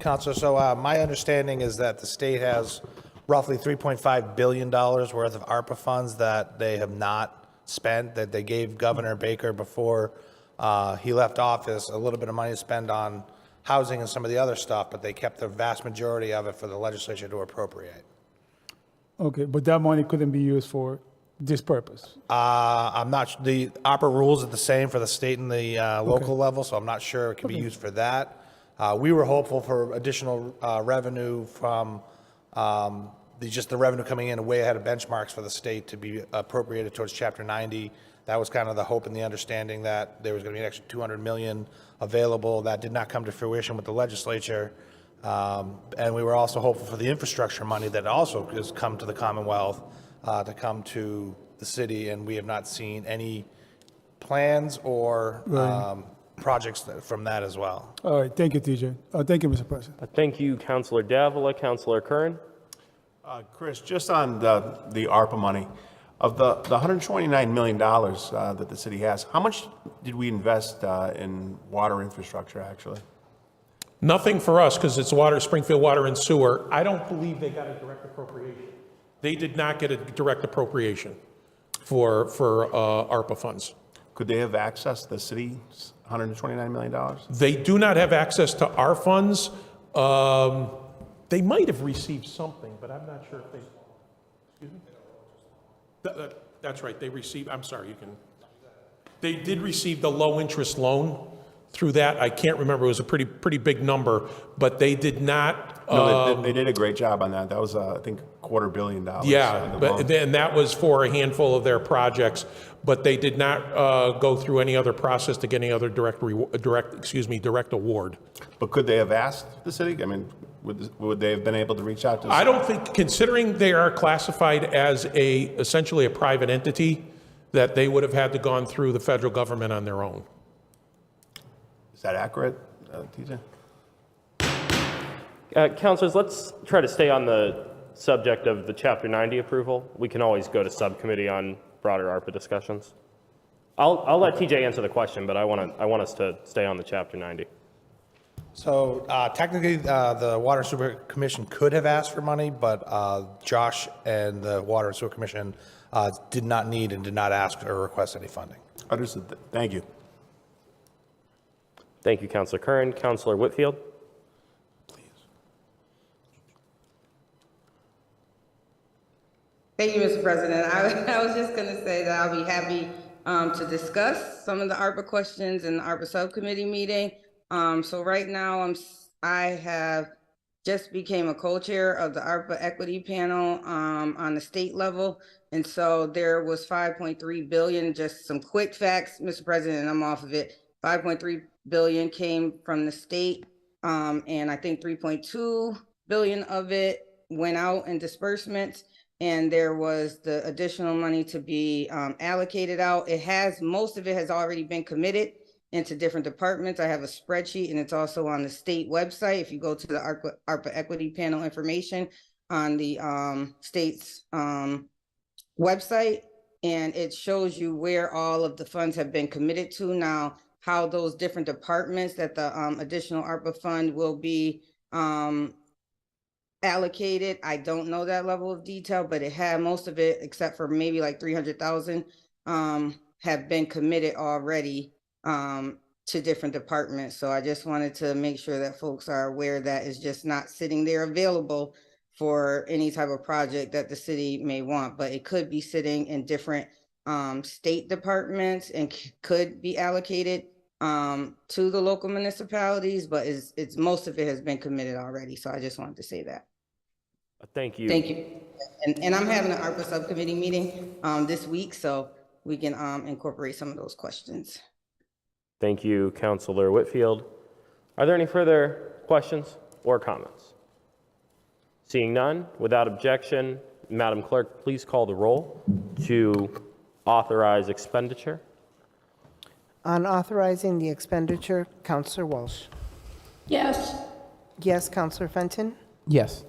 Counselor, so my understanding is that the state has roughly $3.5 billion worth of ARPA funds that they have not spent, that they gave Governor Baker before he left office, a little bit of money to spend on housing and some of the other stuff, but they kept the vast majority of it for the legislature to appropriate. Okay, but that money couldn't be used for this purpose. I'm not, the ARPA rules are the same for the state and the local level, so I'm not sure it can be used for that. We were hopeful for additional revenue from just the revenue coming in way ahead of benchmarks for the state to be appropriated towards Chapter 90. That was kind of the hope and the understanding that there was going to be an extra $200 million available. That did not come to fruition with the legislature. And we were also hopeful for the infrastructure money that also has come to the Commonwealth to come to the city, and we have not seen any plans or projects from that as well. All right, thank you, TJ. Thank you, Mr. President. Thank you, Councilor Davila. Councilor Curran. Chris, just on the ARPA money, of the $129 million that the city has, how much did we invest in water infrastructure, actually? Nothing for us, because it's Springfield Water and Sewer. I don't believe they got a direct appropriation. They did not get a direct appropriation for ARPA funds. Could they have accessed the city's $129 million? They do not have access to our funds. They might have received something, but I'm not sure if they, excuse me? That's right, they received, I'm sorry, they did receive the low interest loan through that. I can't remember, it was a pretty big number, but they did not. No, they did a great job on that. That was, I think, $250 million. Yeah, but then that was for a handful of their projects, but they did not go through any other process to get any other direct award. But could they have asked the city? I mean, would they have been able to reach out to? I don't think, considering they are classified as essentially a private entity, that they would have had to gone through the federal government on their own. Is that accurate, TJ? Councilors, let's try to stay on the subject of the Chapter 90 approval. We can always go to subcommittee on broader ARPA discussions. I'll let TJ answer the question, but I want us to stay on the Chapter 90. So technically, the Water and Sewer Commission could have asked for money, but Josh and the Water and Sewer Commission did not need and did not ask or request any funding. Understood. Thank you. Thank you, Councilor Curran. Councilor Whitfield? Thank you, Mr. President. I was just going to say that I'll be happy to discuss some of the ARPA questions in the ARPA subcommittee meeting. So right now, I have just became a co-chair of the ARPA equity panel on the state level. And so there was 5.3 billion, just some quick facts, Mr. President, and I'm off of it. 5.3 billion came from the state, and I think 3.2 billion of it went out in disbursements. And there was the additional money to be allocated out. Most of it has already been committed into different departments. I have a spreadsheet, and it's also on the state website. If you go to the ARPA equity panel information on the state's website, and it shows you where all of the funds have been committed to. Now, how those different departments that the additional ARPA fund will be allocated, I don't know that level of detail, but it had most of it, except for maybe like 300,000, have been committed already to different departments. So I just wanted to make sure that folks are aware that it's just not sitting there available for any type of project that the city may want, but it could be sitting in different state departments and could be allocated to the local municipalities, but it's most of it has been committed already. So I just wanted to say that. Thank you. Thank you. And I'm having an ARPA subcommittee meeting this week, so we can incorporate some of those questions. Thank you, Councilor Whitfield. Are there any further questions or comments? Seeing none, without objection, Madam Clerk, please call the roll to authorize expenditure. On authorizing the expenditure, Counselor Walsh. Yes. Yes, Counselor Fenton. Yes.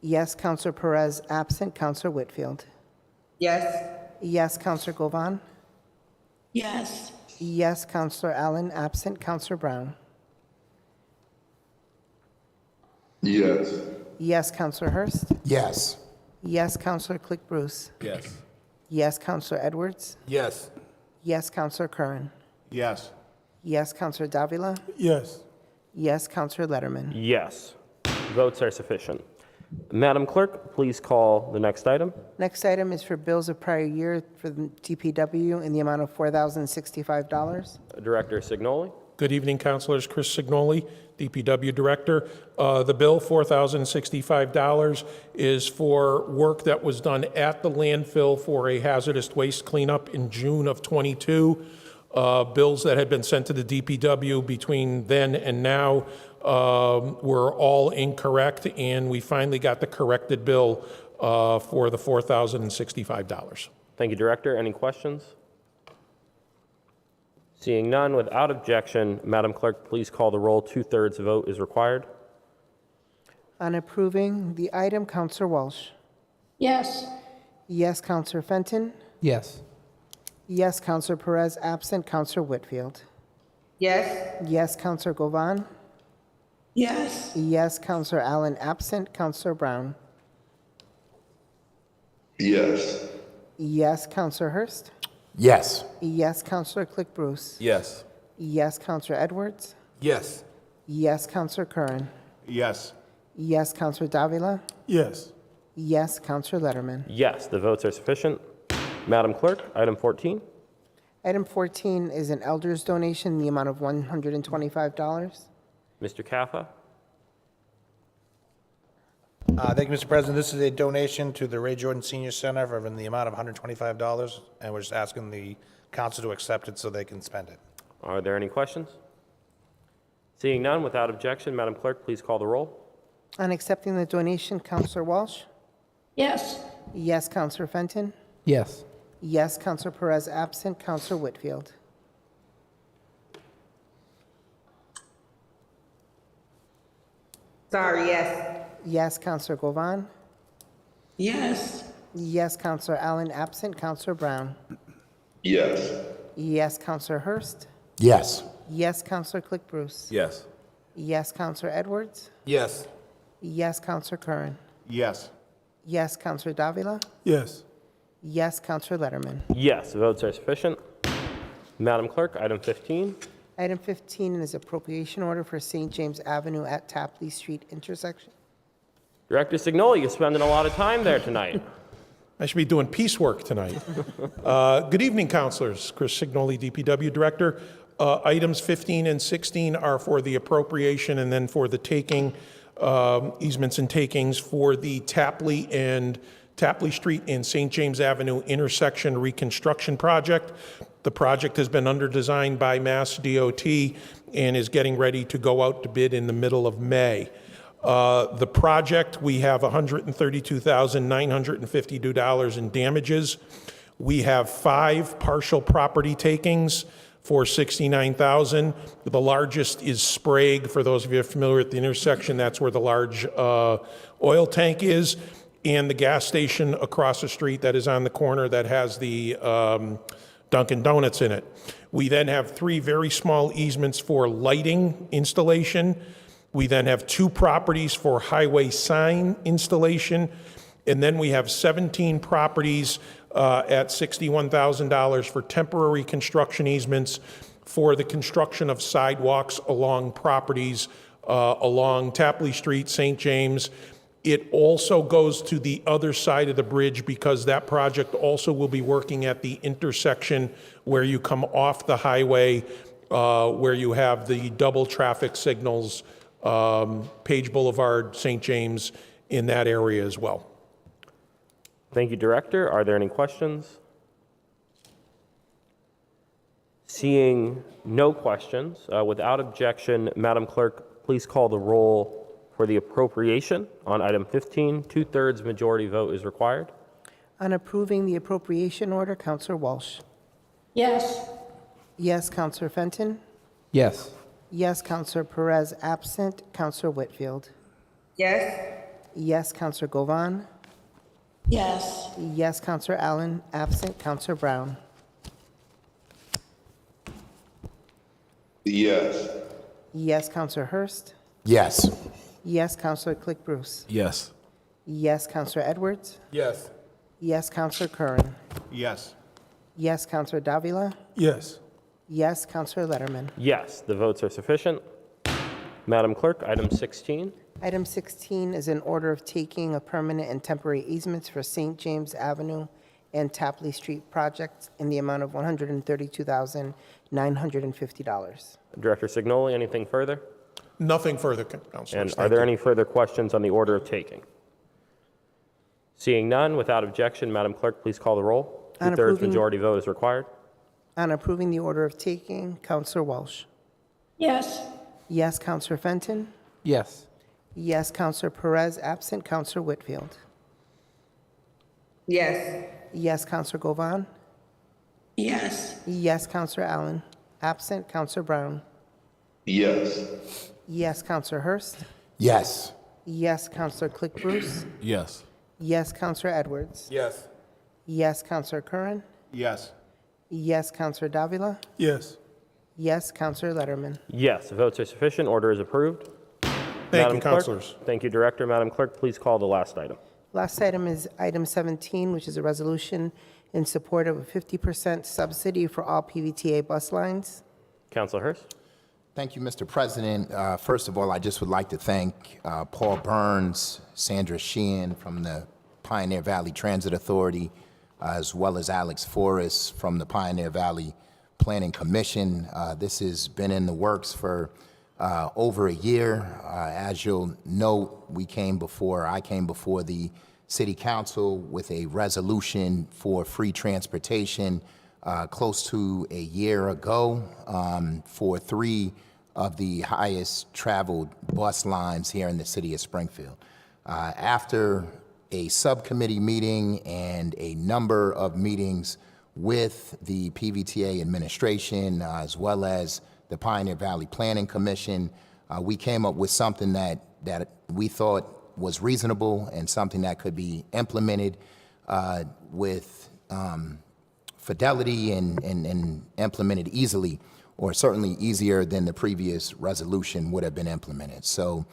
Yes, Counselor Perez, absent. Counselor Whitfield. Yes. Yes, Counselor Govan. Yes. Yes, Counselor Allen, absent. Counselor Brown. Yes. Yes, Counselor Hurst. Yes. Yes, Counselor Click Bruce. Yes. Yes, Counselor Edwards. Yes. Yes, Counselor Curran. Yes. Yes, Counselor Davila. Yes. Yes, Counselor Letterman. Yes. Votes are sufficient. Madam Clerk, please call the next item. Next item is for bills of prior year for the DPW in the amount of $4,065. Director Signoli. Good evening, Councilors. Chris Signoli, DPW Director. The bill, $4,065, is for work that was done at the landfill for a hazardous waste cleanup in June of '22. Bills that had been sent to the DPW between then and now were all incorrect, and we finally got the corrected bill for the $4,065. Thank you, Director. Any questions? Seeing none, without objection, Madam Clerk, please call the roll. 2/3 vote is required. On approving the item, Counselor Walsh. Yes. Yes, Counselor Fenton. Yes. Yes, Counselor Perez, absent. Counselor Whitfield. Yes. Yes, Counselor Govan. Yes. Yes, Counselor Allen, absent. Counselor Brown. Yes. Yes, Counselor Hurst. Yes. Yes, Counselor Click Bruce. Yes. Yes, Counselor Edwards. Yes. Yes, Counselor Curran. Yes. Yes, Counselor Davila. Yes. Yes, Counselor Letterman. Yes, the votes are sufficient. Madam Clerk, item 14. Item 14 is an elder's donation in the amount of $125. Mr. Kaffa? Thank you, Mr. President. This is a donation to the Ray Jordan Senior Center in the amount of $125, and we're just asking the council to accept it so they can spend it. Are there any questions? Seeing none, without objection, Madam Clerk, please call the roll. On accepting the donation, Counselor Walsh? Yes. Yes, Counselor Fenton? Yes. Yes, Counselor Perez absent. Counselor Whitfield? Sorry, yes. Yes, Counselor Govan? Yes. Yes, Counselor Allen absent. Counselor Brown? Yes. Yes, Counselor Hurst? Yes. Yes, Counselor Click Bruce? Yes. Yes, Counselor Edwards? Yes. Yes, Counselor Curran? Yes. Yes, Counselor Davila? Yes. Yes, Counselor Letterman? Yes, the votes are sufficient. Madam Clerk, item 15. Item 15 is appropriation order for St. James Avenue at Tapley Street intersection. Director Signoli, you're spending a lot of time there tonight. I should be doing piecework tonight. Good evening, councilors. Chris Signoli, DPW Director. Items 15 and 16 are for the appropriation and then for the taking, easements and takings for the Tapley Street and St. James Avenue intersection reconstruction project. The project has been under design by Mass DOT and is getting ready to go out to bid in the middle of May. The project, we have $132,952 in damages. We have 5 partial property takings for $69,000. The largest is Sprague. For those of you familiar with the intersection, that's where the large oil tank is, and the gas station across the street that is on the corner that has the Dunkin' Donuts in it. We then have 3 very small easements for lighting installation. We then have 2 properties for highway sign installation, and then we have 17 properties at $61,000 for temporary construction easements for the construction of sidewalks along properties along Tapley Street, St. James. It also goes to the other side of the bridge because that project also will be working at the intersection where you come off the highway, where you have the double traffic signals, Page Boulevard, St. James, in that area as well. Thank you, Director. Are there any questions? Seeing no questions, without objection, Madam Clerk, please call the roll for the appropriation on item 15. 2/3 majority vote is required. On approving the appropriation order, Counselor Walsh? Yes. Yes, Counselor Fenton? Yes. Yes, Counselor Perez absent. Counselor Whitfield? Yes. Yes, Counselor Govan? Yes. Yes, Counselor Allen absent. Counselor Brown? Yes. Yes, Counselor Hurst? Yes. Yes, Counselor Click Bruce? Yes. Yes, Counselor Edwards? Yes. Yes, Counselor Curran? Yes. Yes, Counselor Davila? Yes. Yes, Counselor Letterman? Yes, the votes are sufficient. Madam Clerk, item 16. Item 16 is an order of taking of permanent and temporary easements for St. James Avenue and Tapley Street projects in the amount of $132,950. Director Signoli, anything further? Nothing further, councilors. And Thank are there you. any further questions on the order of taking? Seeing none, without objection, Madam Clerk, please call the roll. On 2/3 approving- majority vote is required. On approving the order of taking, Counselor Walsh? Yes. Yes, Counselor Fenton? Yes. Yes, Counselor Perez absent. Counselor Whitfield? Yes. Yes, Counselor Govan? Yes. Yes, Counselor Allen absent. Counselor Brown? Yes. Yes, Counselor Hurst? Yes. Yes, Counselor Click Bruce? Yes. Yes, Counselor Edwards? Yes. Yes, Counselor Curran? Yes. Yes, Counselor Davila? Yes. Yes, Counselor Letterman? Yes, the votes are sufficient. Order is approved. Thank Madam you, Clerk? councilors. Thank you, Director. Madam Clerk, please call the last item. Last item is item 17, which is a resolution in support of a 50% subsidy for all PVTA bus lines. Councilor Hurst? Thank you, Mr. President. First of all, I just would like to thank Paul Burns, Sandra Sheehan from the Pioneer Valley Transit Authority, as well as Alex Forrest from the Pioneer Valley Planning Commission. This has been in the works for over a year. As you'll note, I came before the City Council with a resolution for free transportation close to a year ago for 3 of the highest traveled bus lines here in the city of Springfield. After a subcommittee meeting and a number of meetings with the PVTA administration, as well as the Pioneer Valley Planning Commission, we came up with something that we thought was reasonable and something that could be implemented with fidelity and implemented easily, or certainly easier than the previous resolution would have been implemented. So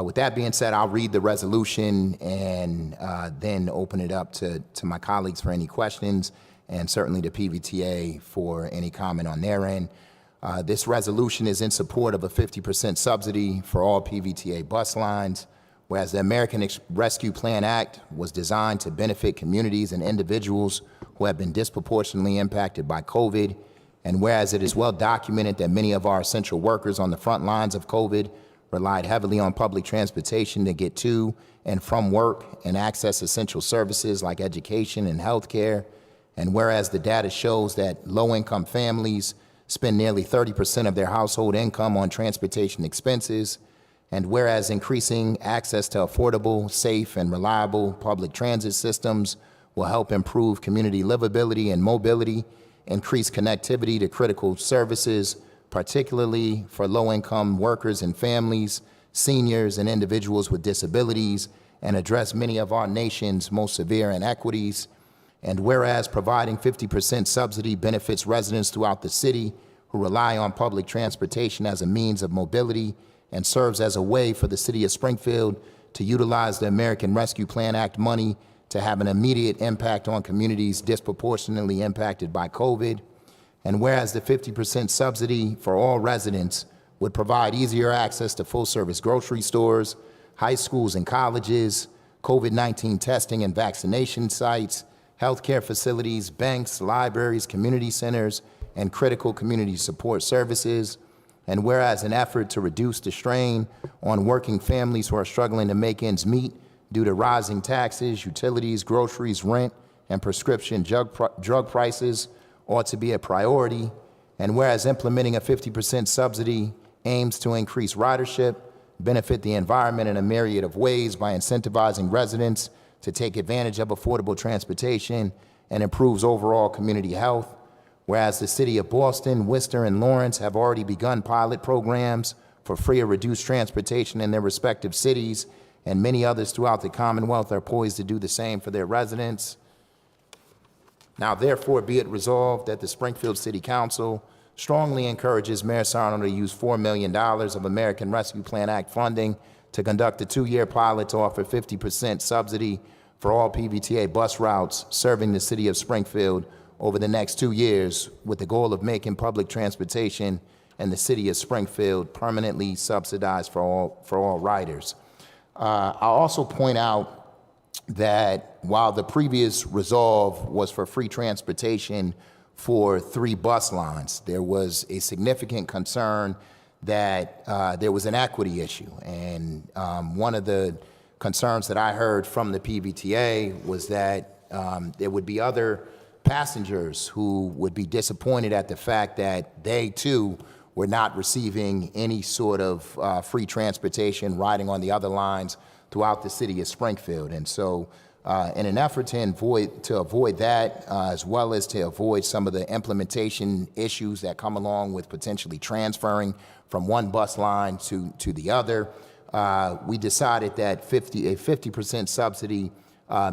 with that being said, I'll read the resolution and then open it up to my colleagues for any questions, and certainly the PVTA for any comment on their end. This resolution is in support of a 50% subsidy for all PVTA bus lines, whereas the American Rescue Plan Act was designed to benefit communities and individuals who have been disproportionately impacted by COVID, and whereas it is well documented that many of our essential workers on the front lines of COVID relied heavily on public transportation to get to and from work and access essential services like education and healthcare, and whereas the data shows that low-income families spend nearly 30% of their household income on transportation expenses, and whereas increasing access to affordable, safe, and reliable public transit systems will help improve community livability and mobility, increase connectivity to critical services, particularly for low-income workers and families, seniors, and individuals with disabilities, and address many of our nation's most severe inequities. And whereas providing 50% subsidy benefits residents throughout the city who rely on public transportation as a means of mobility and serves as a way for the city of Springfield to utilize the American Rescue Plan Act money to have an immediate impact on communities disproportionately impacted by COVID. And whereas the 50% subsidy for all residents would provide easier access to full-service grocery stores, high schools and colleges, COVID-19 testing and vaccination sites, healthcare facilities, banks, libraries, community centers, and critical community support services. And whereas an effort to reduce the strain on working families who are struggling to make ends meet due to rising taxes, utilities, groceries, rent, and prescription drug prices ought to be a priority. And whereas implementing a 50% subsidy aims to increase ridership, benefit the environment in a myriad of ways by incentivizing residents to take advantage of affordable transportation, and improves overall community health. Whereas the city of Boston, Worcester, and Lawrence have already begun pilot programs for free or reduced transportation in their respective cities, and many others throughout the Commonwealth are poised to do the same for their residents. Now, therefore, be it resolved that the Springfield City Council strongly encourages Mayor Sarno to use $4 million of American Rescue Plan Act funding to conduct a 2-year pilot to offer 50% subsidy for all PVTA bus routes serving the city of Springfield over the next 2 years, with the goal of making public transportation in the city of Springfield permanently subsidized for all riders. I'll also point out that while the previous resolve was for free transportation for 3 bus lines, there was a significant concern that there was an equity issue. And one of the concerns that I heard from the PVTA was that there would be other passengers who would be disappointed at the fact that they too were not receiving any sort of free transportation riding on the other lines throughout the city of Springfield. And so in an effort to avoid that, as well as to avoid some of the implementation issues that come along with potentially transferring from one bus line to the other, we decided that a 50% subsidy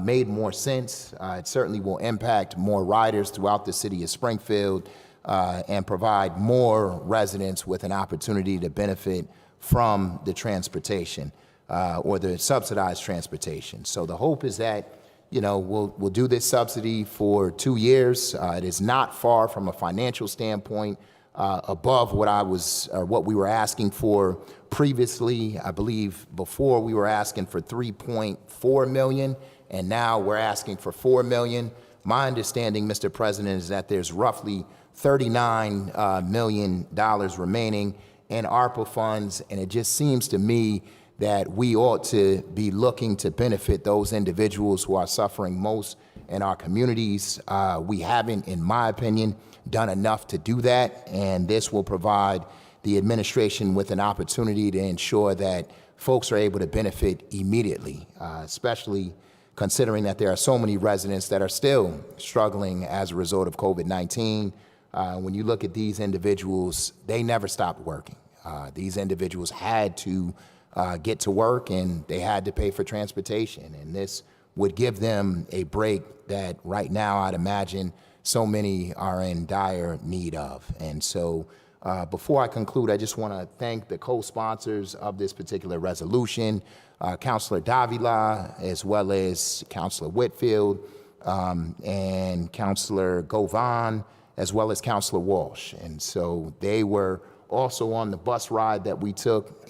made more sense. It certainly will impact more riders throughout the city of Springfield and provide more residents with an opportunity to benefit from the transportation or the subsidized transportation. So the hope is that, you know, we'll do this subsidy for 2 years. It is not far from a financial standpoint above what we were asking for previously. I believe before we were asking for 3.4 million, and now we're asking for 4 million. My understanding, Mr. President, is that there's roughly $39 million remaining in ARPA funds, and it just seems to me that we ought to be looking to benefit those individuals who are suffering most in our communities. We haven't, in my opinion, done enough to do that, and this will provide the administration with an opportunity to ensure that folks are able to benefit immediately, especially considering that there are so many residents that are still struggling as a result of COVID-19. When you look at these individuals, they never stopped working. These individuals had to get to work, and they had to pay for transportation, and this would give them a break that right now I'd imagine so many are in dire need of. And so before I conclude, I just want to thank the co-sponsors of this particular resolution, Councilor Davila, as well as Councilor Whitfield, and Councilor Govan, as well as Councilor Walsh. And so they were also on the bus ride that we took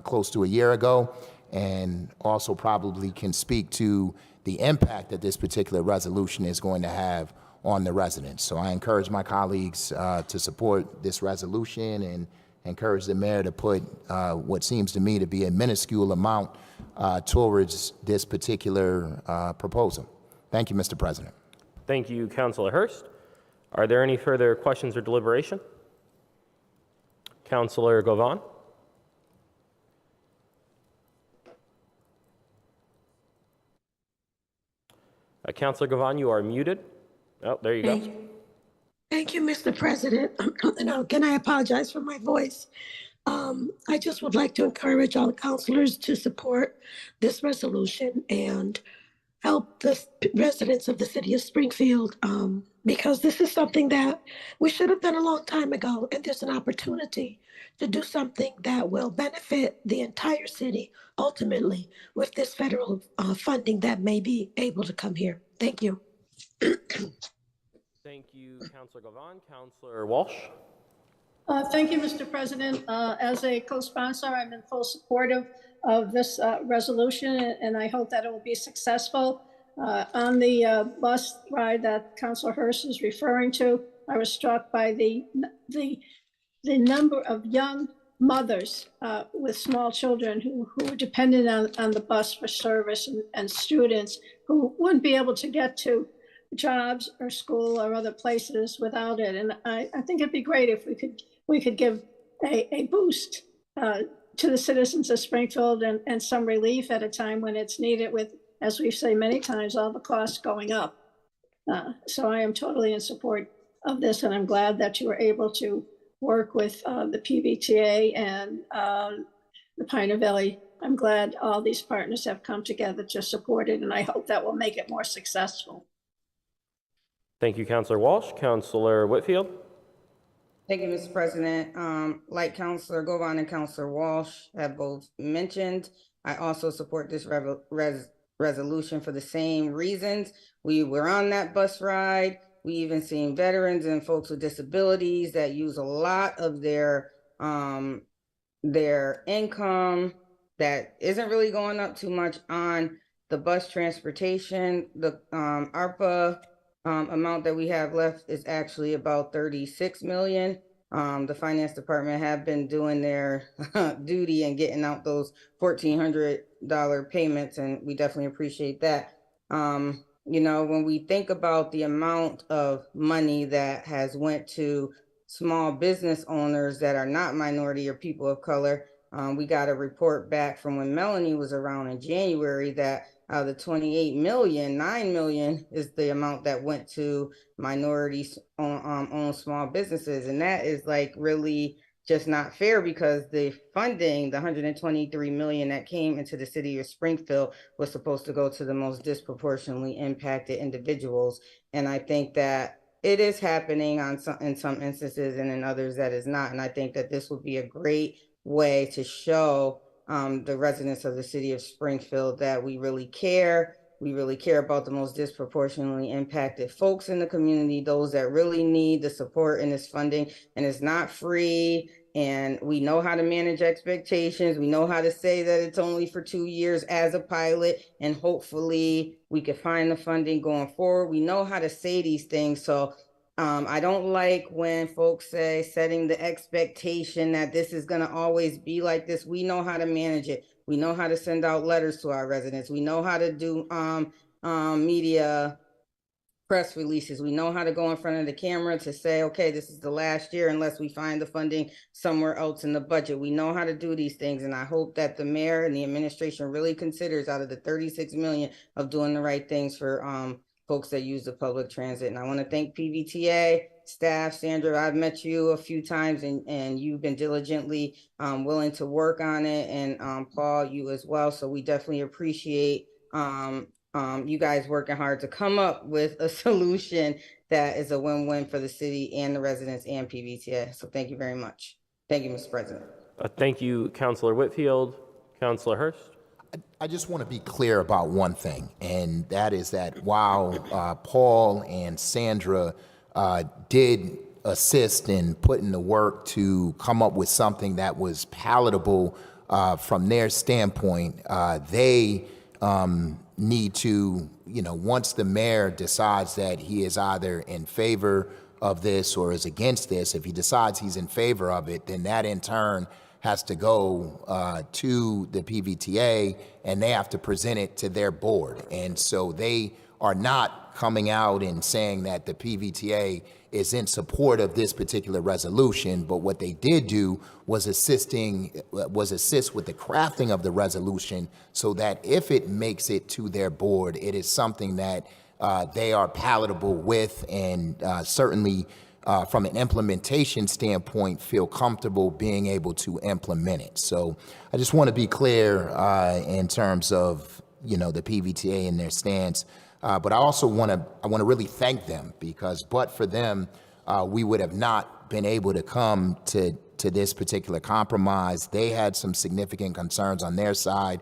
close to a year ago, and also probably can speak to the impact that this particular resolution is going to have on the residents. So I encourage my colleagues to support this resolution, and encourage the mayor to put what seems to me to be a minuscule amount towards this particular proposal. Thank you, Mr. President. Thank you, Councilor Hurst. Are there any further questions or deliberation? Councilor Govan? Councilor Govan, you are muted. Oh, there you go. Thank you, Mr. President. And again, I apologize for my voice. I just would like to encourage all the councilors to support this resolution and help the residents of the city of Springfield, because this is something that we should have done a long time ago, and there's an opportunity to do something that will benefit the entire city ultimately with this federal funding that may be able to come here. Thank you. Thank you, Councilor Govan. Councilor Walsh? Thank you, Mr. President. As a co-sponsor, I'm in full support of this resolution, and I hope that it will be successful. On the bus ride that Councilor Hurst is referring to, I was struck by the number of young mothers with small children who are dependent on the bus for service, and students who wouldn't be able to get to jobs or school or other places without it. And I think it'd be great if we could give a boost to the citizens of Springfield and some relief at a time when it's needed, with, as we've said many times, all the costs going up. So I am totally in support of this, and I'm glad that you were able to work with the PVTA and the Pioneer Valley. I'm glad all these partners have come together to support it, and I hope that will make it more successful. Thank you, Councilor Walsh. Councilor Whitfield? Thank you, Mr. President. Like Councilor Govan and Councilor Walsh have both mentioned, I also support this resolution for the same reasons. We were on that bus ride. We even seen veterans and folks with disabilities that use a lot of their income that isn't really going up too much on the bus transportation. The ARPA amount that we have left is actually about 36 million. The finance department have been doing their duty and getting out those $1,400 payments, and we definitely appreciate that. You know, when we think about the amount of money that has went to small business owners that are not minority or people of color, we got a report back from when Melanie was around in January that the 28 million, 9 million is the amount that went to minorities owned small businesses. And that is like really just not fair, because the funding, the 123 million that came into the city of Springfield, was supposed to go to the most disproportionately impacted individuals. And I think that it is happening in some instances, and in others that is not. And I think that this would be a great way to show the residents of the city of Springfield that we really care. We really care about the most disproportionately impacted folks in the community, those that really need the support in this funding. And it's not free. And we know how to manage expectations. We know how to say that it's only for 2 years as a pilot, and hopefully we can find the funding going forward. We know how to say these things. So I don't like when folks say setting the expectation that this is gonna always be like this. We know how to manage it. We know how to send out letters to our residents. We know how to do media press releases. We know how to go in front of the camera to say, okay, this is the last year unless we find the funding somewhere else in the budget. We know how to do these things. And I hope that the mayor and the administration really considers out of the 36 million of doing the right things for folks that use the public transit. And I want to thank PVTA staff. Sandra, I've met you a few times and you've been diligently willing to work on it. And Paul, you as well. So we definitely appreciate you guys working hard to come up with a solution that is a win-win for the city and the residents and PVTA. So thank you very much. Thank you, Mr. President. Thank you, Councilor Whitfield. Councilor Hurst. I just want to be clear about one thing, and that is that while Paul and Sandra did assist in putting the work to come up with something that was palatable from their standpoint, they need to, once the mayor decides that he is either in favor of this or is against this, if he decides he's in favor of it, then that in turn has to go to the PVTA and they have to present it to their board. And so they are not coming out and saying that the PVTA is in support of this particular resolution, but what they did do was assist with the crafting of the resolution so that if it makes it to their board, it is something that they are palatable with and certainly from an implementation standpoint feel comfortable being able to implement it. So I just want to be clear in terms of the PVTA and their stance. But I also want to really thank them because but for them, we would have not been able to come to this particular compromise. They had some significant concerns on their side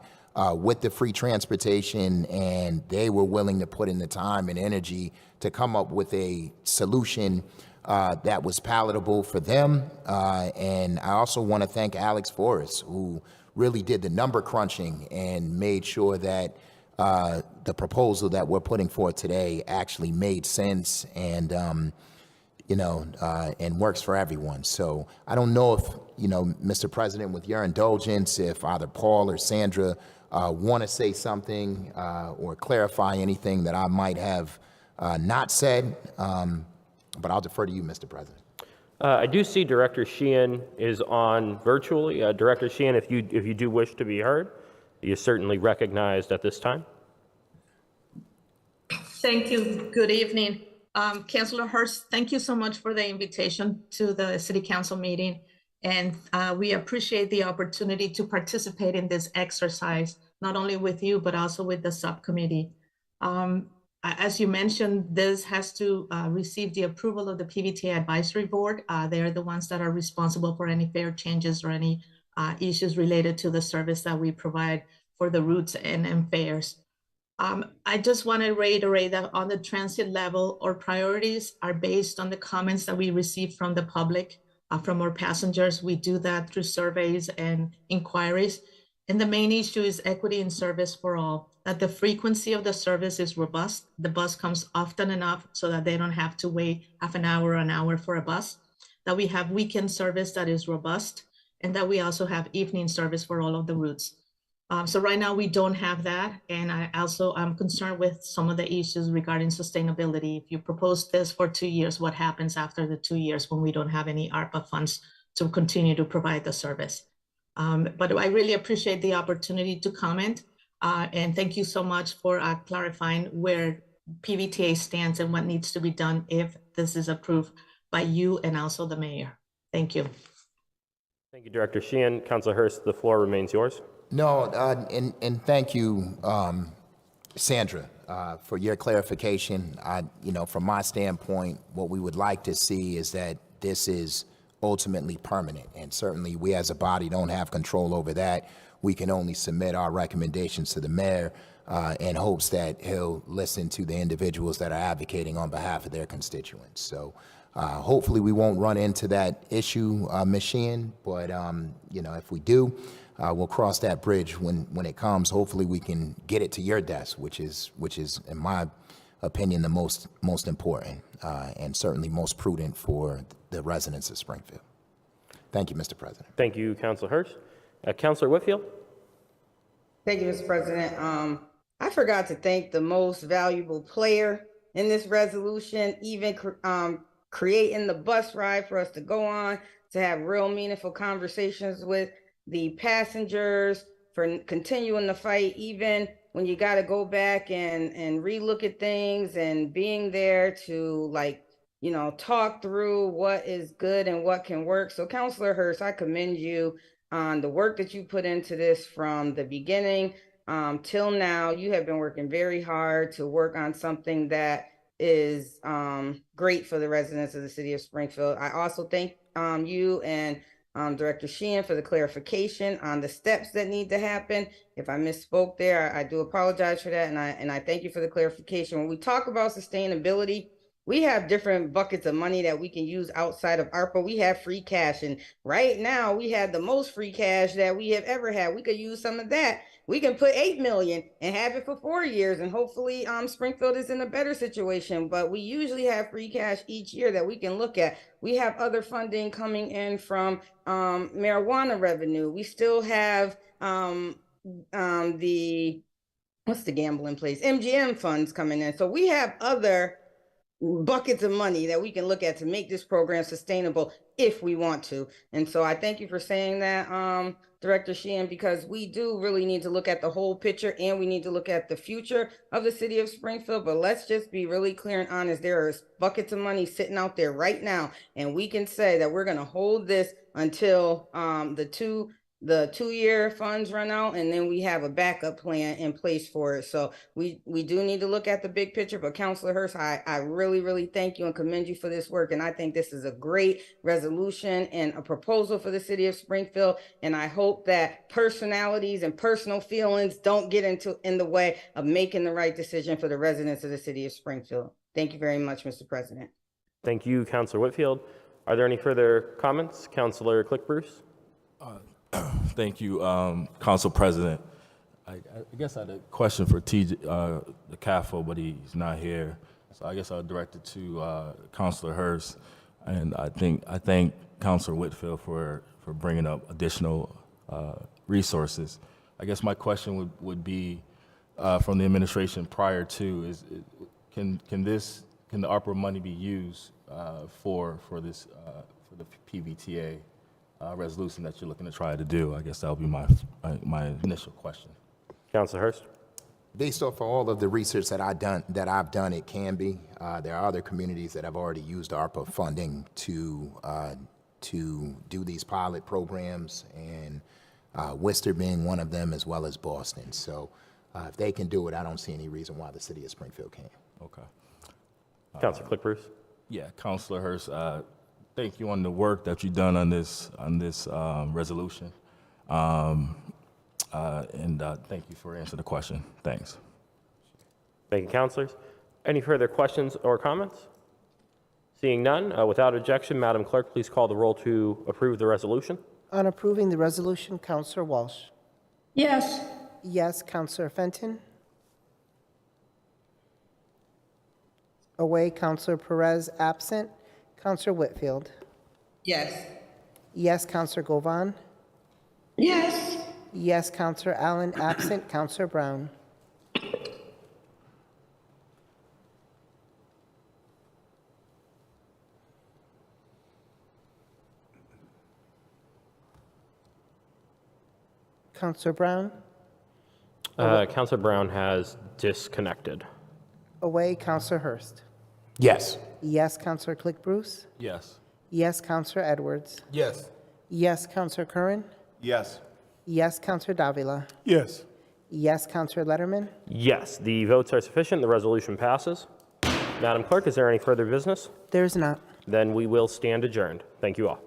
with the free transportation, and they were willing to put in the time and energy to come up with a solution that was palatable for them. And I also want to thank Alex Forrest, who really did the number crunching and made sure that the proposal that we're putting forth today actually made sense and, and works for everyone. So I don't know if, Mr. President, with your indulgence, if either Paul or Sandra want to say something or clarify anything that I might have not said, but I'll defer to you, Mr. President. I do see Director Sheehan is on virtually. Director Sheehan, if you do wish to be heard, you're certainly recognized at this time. Thank you. Good evening. Councilor Hurst, thank you so much for the invitation to the City Council meeting. And we appreciate the opportunity to participate in this exercise, not only with you, but also with the subcommittee. As you mentioned, this has to receive the approval of the PVTA Advisory Board. They are the ones that are responsible for any fare changes or any issues related to the service that we provide for the routes and fares. I just want to reiterate that on the transit level, our priorities are based on the comments that we receive from the public, from our passengers. We do that through surveys and inquiries. And the main issue is equity in service for all, that the frequency of the service is robust. The bus comes often enough so that they don't have to wait half an hour or an hour for a bus, that we have weekend service that is robust, and that we also have evening service for all of the routes. So right now we don't have that. And I'm concerned with some of the issues regarding sustainability. If you propose this for 2 years, what happens after the 2 years when we don't have any ARPA funds to continue to provide the service? But I really appreciate the opportunity to comment. And thank you so much for clarifying where PVTA stands and what needs to be done if this is approved by you and also the mayor. Thank you. Thank you, Director Sheehan. Councilor Hurst, the floor remains yours. No, and thank you, Sandra, for your clarification. From my standpoint, what we would like to see is that this is ultimately permanent, and certainly we as a body don't have control over that. We can only submit our recommendations to the mayor in hopes that he'll listen to the individuals that are advocating on behalf of their constituents. So hopefully we won't run into that issue, Ms. Sheehan, but if we do, we'll cross that bridge when it comes. Hopefully we can get it to your desk, which is in my opinion, the most important and certainly most prudent for the residents of Springfield. Thank you, Mr. President. Thank you, Councilor Hurst. Councilor Whitfield? Thank you, Mr. President. I forgot to thank the most valuable player in this resolution, even creating the bus ride for us to go on, to have real meaningful conversations with the passengers, for continuing the fight, even when you got to go back and relook at things, and being there to, like, you know, talk through what is good and what can work. So Councilor Hurst, I commend you on the work that you put into this from the beginning till now. You have been working very hard to work on something that is great for the residents of the city of Springfield. I also thank you and Director Sheehan for the clarification on the steps that need to happen. If I misspoke there, I do apologize for that, and I thank you for the clarification. When we talk about sustainability, we have different buckets of money that we can use outside of ARPA. We have free cash, and right now we have the most free cash that we have ever had. We could use some of that. We can put 8 million and have it for 4 years, and hopefully Springfield is in a better situation. But we usually have free cash each year that we can look at. We have other funding coming in from marijuana revenue. We still have what's the gambling place? MGM funds coming in. So we have other buckets of money that we can look at to make this program sustainable if we want to. And so I thank you for saying that, Director Sheehan, because we do really need to look at the whole picture, and we need to look at the future of the city of Springfield. But let's just be really clear and honest. There are buckets of money sitting out there right now, and we can say that we're going to hold this until the 2-year funds run out, and then we have a backup plan in place for it. So we do need to look at the big picture. But Councilor Hurst, I really, really thank you and commend you for this work. And I think this is a great resolution and a proposal for the city of Springfield. And I hope that personalities and personal feelings don't get in the way of making the right decision for the residents of the city of Springfield. Thank you very much, Mr. President. Thank you, Councilor Whitfield. Are there any further comments? Councilor Click-Bruce? Thank you, Council President. I guess I had a question for the CAFO, but he's not here. So I guess I'll direct it to Councilor Hurst. And I thank Councilor Whitfield for bringing up additional resources. I guess my question would be from the administration prior to can the ARPA money be used for the PVTA resolution that you're looking to try to do? I guess that would be my initial question. Councilor Hurst? Based off of all of the research that I've done, it can be. There are other communities that have already used ARPA funding to do these pilot programs, and Worcester being one of them, as well as Boston. So if they can do it, I don't see any reason why the city of Springfield can't. Okay. Councilor Click-Bruce? Yeah, Councilor Hurst, thank you on the work that you've done on this resolution. And thank you for answering the question. Thanks. Thank you, councilors. Any further questions or comments? Seeing none, without objection, Madam Clerk, please call the roll to approve the resolution. On approving the resolution, Councilor Walsh. Yes. Yes, Councilor Fenton. Away, Councilor Perez, absent. Councilor Whitfield. Yes. Yes, Councilor Govan. Yes. Yes, Councilor Allen, absent. Councilor Brown. Councilor Brown. Councilor Brown has disconnected. Away, Councilor Hurst. Yes. Yes, Councilor Click-Bruce. Yes. Yes, Councilor Edwards. Yes. Yes, Councilor Curran. Yes. Yes, Councilor Davila. Yes. Yes, Councilor Letterman. Yes, the votes are sufficient. The resolution passes. Madam Clerk, is there any further business? There's not. Then we will stand adjourned. Thank you all.